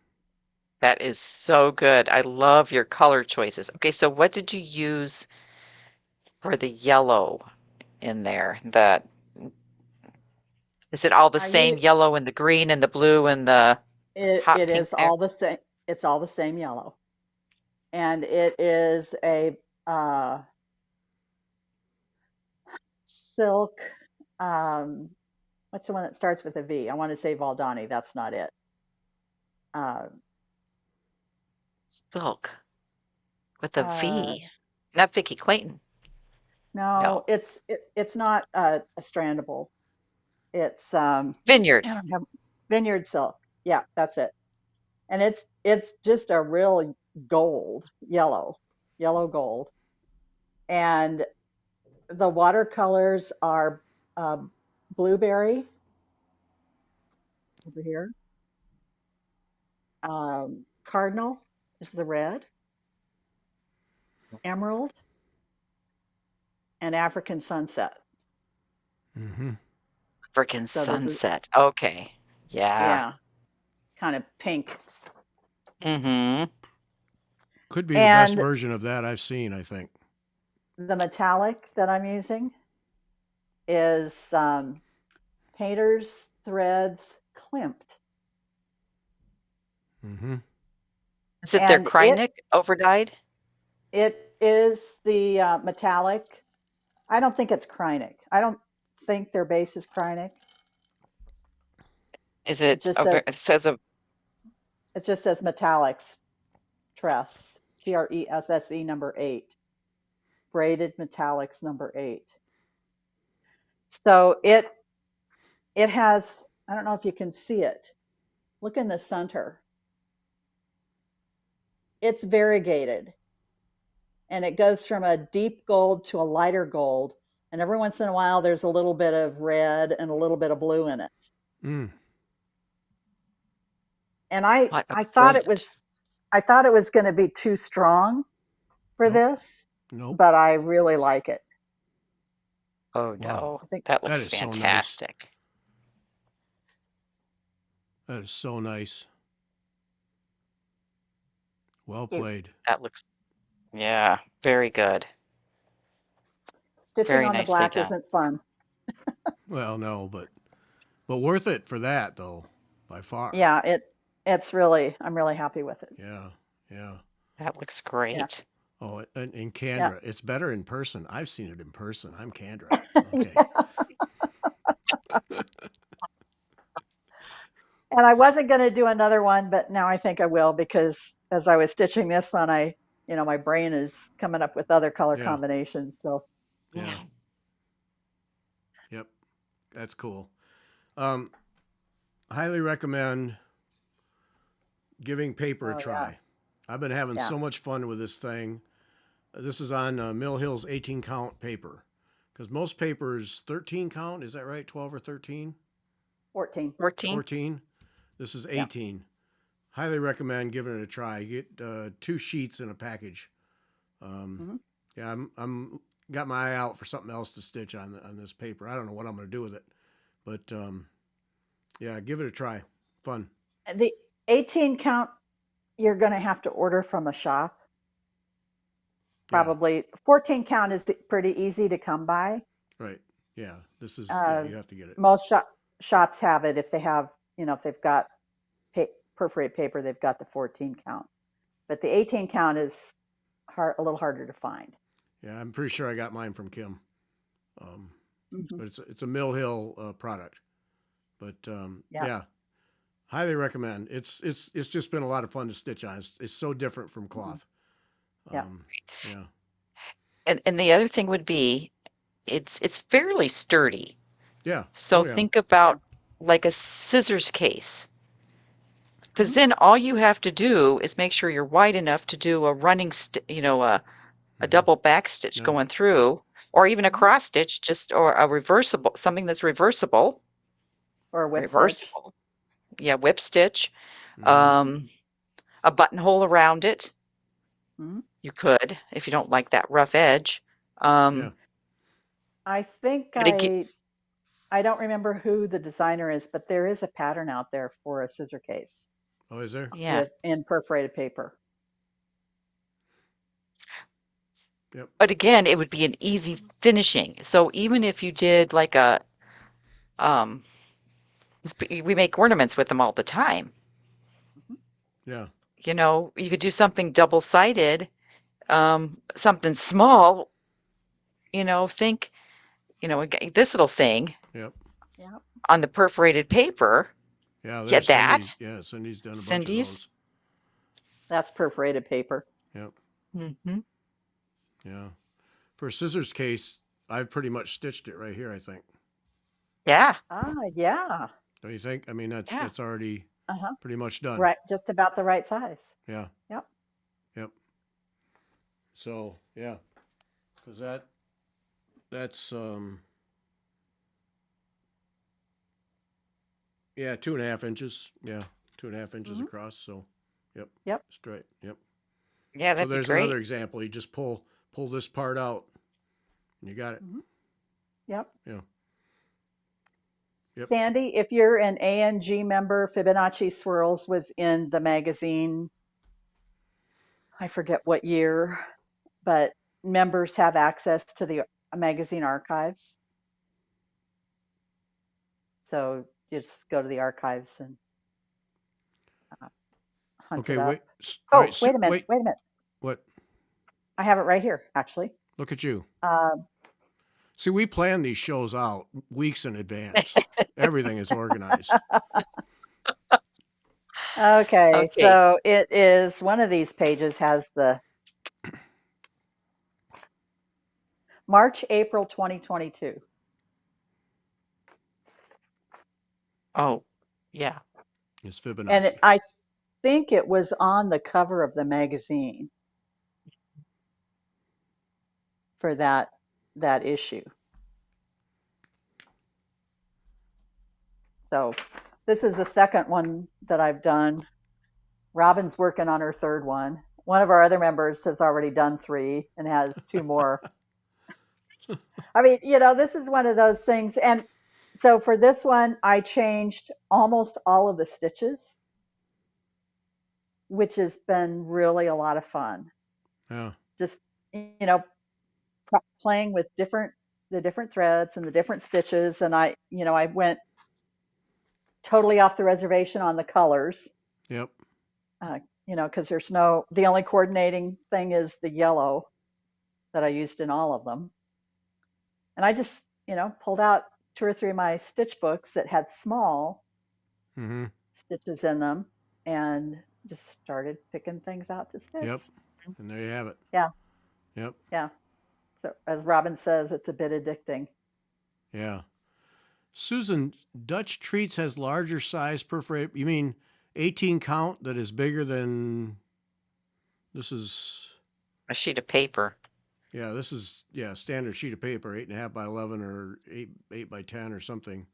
That is so good. I love your color choices. Okay, so what did you use for the yellow in there? Is it all the I same use yellow and the green and the blue and the hot it pink is there? all the same. It's all the same yellow, and it is a silk. Um, what's the one that starts with a V? I want to say Valdani. That's not it. Uh, Silk with a uh, V. Not Vicky Clayton. no, No. it's not a strandable. It's Vineyard. I don't have vineyard silk. Yeah, that's it. And it's just a real gold, yellow gold. And the watercolors are blueberry over here. Cardinal is the red, emerald, and African sunset. Mm-hmm. African So this is, sunset. Okay. Yeah. yeah, kind of pink. Mm-hmm. Could be the best And version of that I've seen, I think. the metallic that I'm using is Painter's Threads Klimt. Mm-hmm. Is it their And Krynic overdyed? it is the metallic. I don't think it's Krynic. I don't think their base is Krynic. Is It it just over? It says says a metallics tress, TRESSE number 8, braided metallics number 8. So it has, I don't know if you can see it. Look in the center. It's variegated, and it goes from a deep gold to a lighter gold, and every once in a while there's a little bit of red and a little bit of blue in it. Mm. And what a I thought it brilliant. was going to be too strong for Nope. this, Nope. but I really like it. Oh Wow. no, I think that That looks is so nice. fantastic. That is so nice. Well you, played. That looks, yeah, very good. stitching Very on the nicely black done. isn't fun. Well, no, but worth it for that though, by far. Yeah, it's really, I'm really happy with it. Yeah. Yeah. That looks Yeah, great. Oh, and in yeah. Candra, it's better in person. I've seen it in person. I'm Candra. Okay. Yeah. And I wasn't going to do another one, but now I think I will because as I was stitching this one, my brain is coming up with other color Yeah. combinations. So Yeah. Yeah. Yep. That's cool. Um, highly recommend giving paper a oh yeah, try. I've been having yeah, so much fun with this thing. This is on Mill Hill's 18 count paper because most papers 13 count. Is that right? 12 or 13? 14. 14? 14. This is Yeah. 18. Highly recommend giving it a try. You get 2 sheets in a package. Hmm. Yeah, I'm got my eye out for something else to stitch on this paper. I don't know what I'm going to do with it, but yeah, give it a try. Fun. And the 18 count, you're going to have to order from a shop. Yeah, Probably 14 count is pretty easy to come by. right. Yeah, this is yeah. Uh, You have to get it. most shops have it if they have, if they've got perforated paper, they've got the 14 count. But the 18 count is a little harder to find. Yeah, I'm pretty sure I got mine from Kim. Hmm. But it's a Mill Hill product. But Yeah. yeah, Highly recommend. It's just been a lot of fun to stitch on. It's so different from cloth. Yeah. Yeah. And the other thing would be it's fairly sturdy. Yeah. So Oh yeah. think about like a scissors case. Because Mhm. then all you have to do is make sure you're wide enough to do a running, a Mhm. double back stitch Yeah. going through, or even a Mhm. cross stitch, just or a reversible, something that's reversible. Or a whip stitch. Reversible. Yeah, whip stitch. Mhm. A buttonhole around it. Mhm. You could, if you don't like that rough edge. Yeah. I think But again, I don't remember who the designer is, but there is a pattern out there for a scissor case Oh, is there? yeah. in perforated paper. Yep. But again, it would be an easy finishing. So even if you did like um, we make ornaments with them all the time. Mhm. Yeah. You could do something double-sided, something small, think, this little thing Yep. Yeah. on the perforated paper. Yeah. Yeah, There's Cindy. that. Yeah. Cindy's done a bunch of Cindy's. those. That's perforated paper. Yep. Hmm. Yeah. For a scissors case, I've pretty much stitched it right here, I think. Yeah, Yeah. Don't you think? I mean, yeah. that's already Uh-huh. pretty much done. Right. Just about the right size. Yeah. Yep. Yep. So, yeah. Cuz that's yeah, 2.5 inches. Yeah. 2.5 inches Mhm. across. So, yep. Yep. Straight. Yep. Yeah, So that'd be there's another great. example. You just pull this part out and you got it. Mhm. Yep. Yeah. Yep. Sandy, if you're an ANG member, Fibonacci Swirls was in the magazine. I forget what year, but members have access to the magazine archives. So you just go to the archives and hunt Okay, it up. wait. All Oh, right, wait a minute. wait. Wait a minute. What? I have it right here, actually. Look at you. Um, See, we plan these shows out weeks in advance. Everything is organized. okay, Okay. so it is one of these pages has the March, April 2022. Oh, yeah. It's And Fibonacci. I think it was on the cover of the magazine for that issue. So this is the second one that I've done. Robin's working on her third one. One of our other members has already done 3 and has 2 more. I mean, this is one of those things. And so for this one, I changed almost all of the stitches, which has been really a lot of fun. Yeah. Just, playing with the different threads and the different stitches. And I went totally off the reservation on the colors, Yep. because the only coordinating thing is the yellow that I used in all of them. And I just, pulled out 2 or 3 of my stitch books that had small Mm-hmm. stitches in them and just started picking things out to stitch. Yep. And there you have it. Yeah. Yep. Yeah. So as Robin says, it's a bit addicting. Yeah. Susan, Dutch Treats has larger size perforated. You mean 18 count that is bigger than this is? A sheet of paper. Yeah, this is standard sheet of paper, 8.5 by 11 or 8 by 10 or something.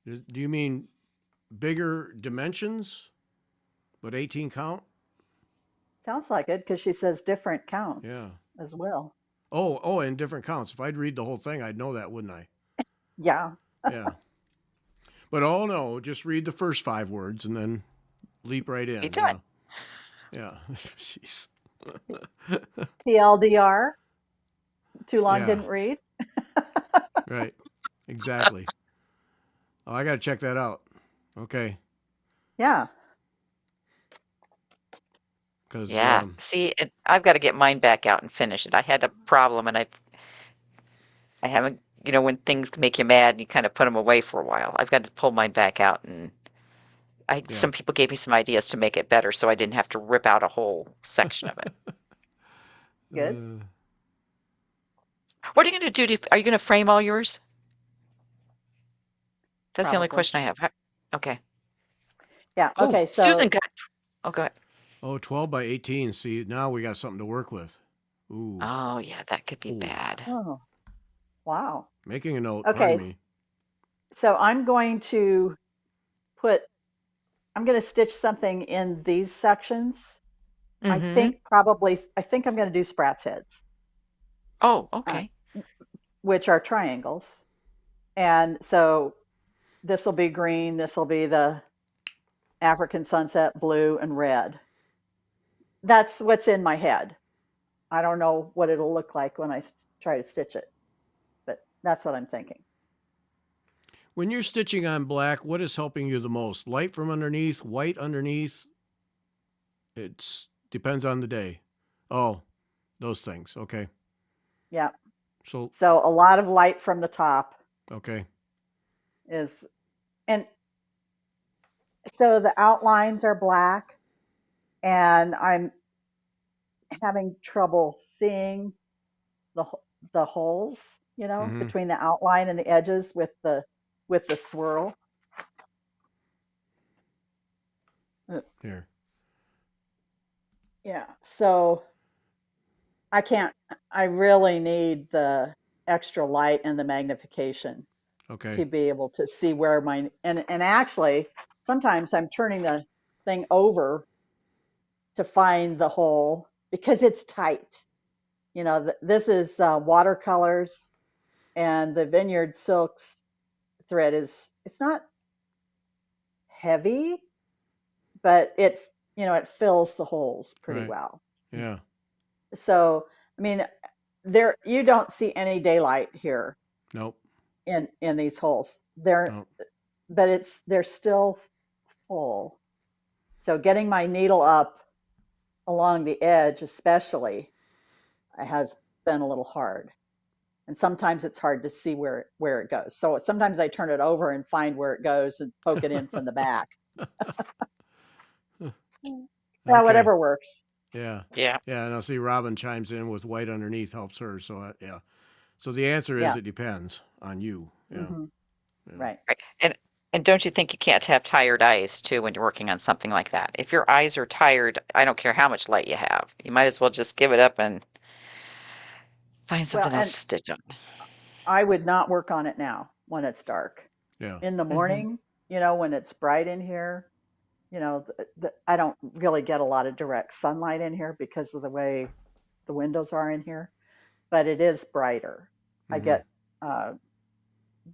Do you mean bigger dimensions, but 18 count? Sounds like it because she says different counts Yeah. as well. Oh, and different counts. If I'd read the whole thing, I'd know that, wouldn't I? Yeah. Yeah. But oh no, just read the first 5 words and then leap right in. Be done. Yeah. Jeez. TLDR. Too long Yeah. didn't read. Right. Exactly. Oh, I got to check that out. Okay. Yeah. Because Yeah. See, I've got to get mine back out and finish it. I had a problem and I haven't, when things make you mad and you kind of put them away for a while, I've got to pull mine back out and Yeah. some people gave me some ideas to make it better, so I didn't have to rip out a whole section of it. Good. What are you going to do? Are you going to frame all yours? That's the only Probably. question I have. Okay. Yeah. Oh, Okay. Susan So got. Oh, go ahead. 12 by 18. See, now we got something to work with. Ooh. Oh, yeah, that could be Ooh. bad. oh, wow. Making a note. Okay. Pardon me. So I'm going to stitch something in these sections. I Mm-hmm. think I'm going to do Sprat's heads, Oh, uh, okay. which are triangles. And so this will be green, this will be the African sunset, blue and red. That's what's in my head. I don't know what it'll look like when I try to stitch it, but that's what I'm thinking. When you're stitching on black, what is helping you the most? Light from underneath, white underneath? It depends on the day. Oh, those things. Okay. Yeah. So, So a lot of light from the top okay. is, and so the outlines are black, and I'm having trouble seeing the the holes, Mm-hmm. between the outline and the edges with the swirl. Here. Yeah. So I really need the extra light and the magnification Okay. to be able to see where and actually sometimes I'm turning the thing over to find the hole because it's tight. This is watercolors, and the Vineyard Silks thread it's not heavy, but it fills the holes pretty Right. well. Yeah. So, I mean, you don't see any daylight here Nope. in these holes. Nope. But they're still full. So getting my needle up along the edge, especially, has been a little hard. And sometimes it's hard to see where it goes. So sometimes I turn it over and find where it goes and poke it in from the back. Yeah, Okay. whatever works. Yeah. Yeah. Yeah. And I'll see Robin chimes in with white underneath helps her. So, yeah. So the answer is Yeah. it depends on you. Yeah. Mm-hmm. Yeah. Right. Right. And don't you think you can't have tired eyes too when you're working on something like that? If your eyes are tired, I don't care how much light you have. You might as well just give it up and find Well, something else and to stitch on. I would not work on it now when it's dark. Yeah. In the Mm-hmm. morning, when it's bright in here, I don't really get a lot of direct sunlight in here because of the way the windows are in here, but it is brighter. I Mm-hmm. get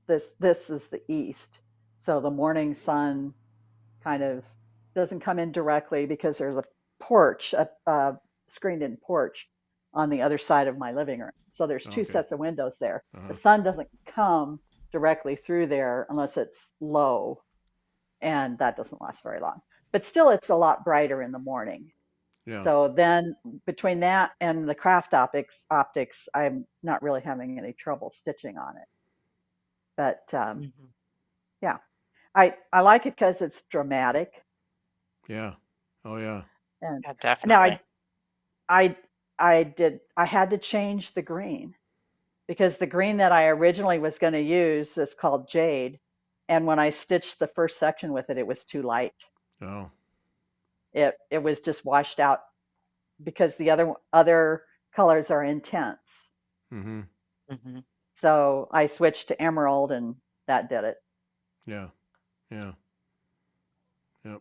this is the east, so the morning sun kind of doesn't come in directly because there's a porch, a screened-in porch on the other side of my living room. So there's two Okay. sets of windows there. Uh-huh. The sun doesn't come directly through there unless it's low, and that doesn't last very long. But still, it's a lot brighter in the morning. Yeah. So then between that and the craft optics, I'm not really having any trouble stitching on it. But Mm-hmm. yeah, I like it because it's dramatic. Yeah. Oh, yeah. And Yeah, now definitely. I had to change the green because the green that I originally was going to use is called Jade. And when I stitched the first section with it, it was too light. Oh. It was just washed out because the other colors are intense. Mm-hmm. Mm-hmm. So I switched to emerald, and that did it. Yeah. Yeah. Yep.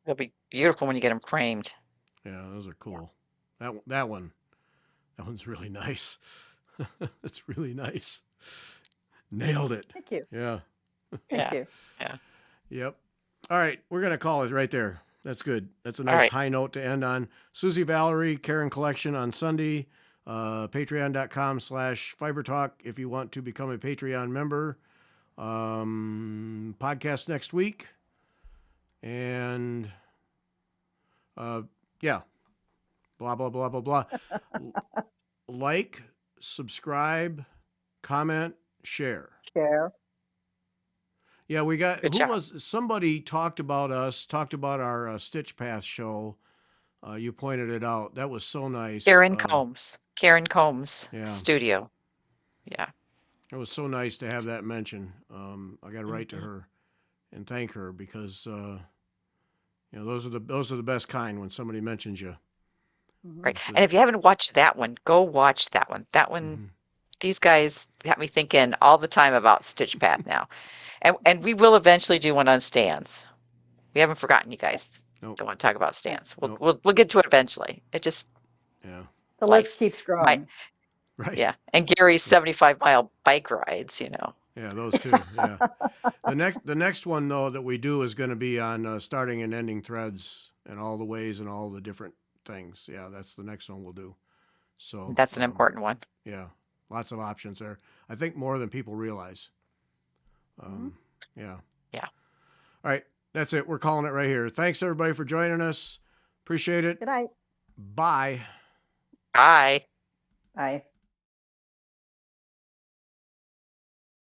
It'll be beautiful when you get them framed. Yeah. Those are Yeah. cool. That one's really nice. It's really nice. Nailed it. Thank you. Yeah. Thank Yeah. you. Yeah. Yep. All right. We're going to call it right there. That's good. That's a All nice right. high note to end on. Susie Valerie, Karen Collection on Sunday. Patreon.com/FiberTalk if you want to become a Patreon member. Podcast next week. And yeah. Blah, blah, blah, blah, blah. Like, subscribe, comment, share. Share. Yeah, we got, Good who job. was, somebody talked about us, talked about our Stitch Path show. You pointed it out. That was so nice. Karen Combs Yeah. studio. Yeah. It was so nice to have that mention. I got to write to Mhm. her and thank her because, you know, those are the best kind when somebody mentions you. Mhm. Right. It's a- And if you haven't watched that one, go watch that one. That one, Mhm. these guys have me thinking all the time about Stitch Path now. And we will eventually do one on stands. We haven't forgotten you guys. Nope. Don't want to talk about stands. Nope. We'll get to it eventually. It just Yeah. The life. list keeps My growing. Right. Yeah. And Gary's 75-mile bike rides, you know. Yeah. Those two. Yeah. The next one though that we do is going to be on starting and ending threads and all the ways and all the different things. Yeah, that's the next one we'll do. So That's an important one. yeah, lots of options there. I think more than people realize. Mhm. Yeah. Yeah. All right, that's it. We're calling it right here. Thanks everybody for joining us. Appreciate it. Good night. Bye. Bye. Bye.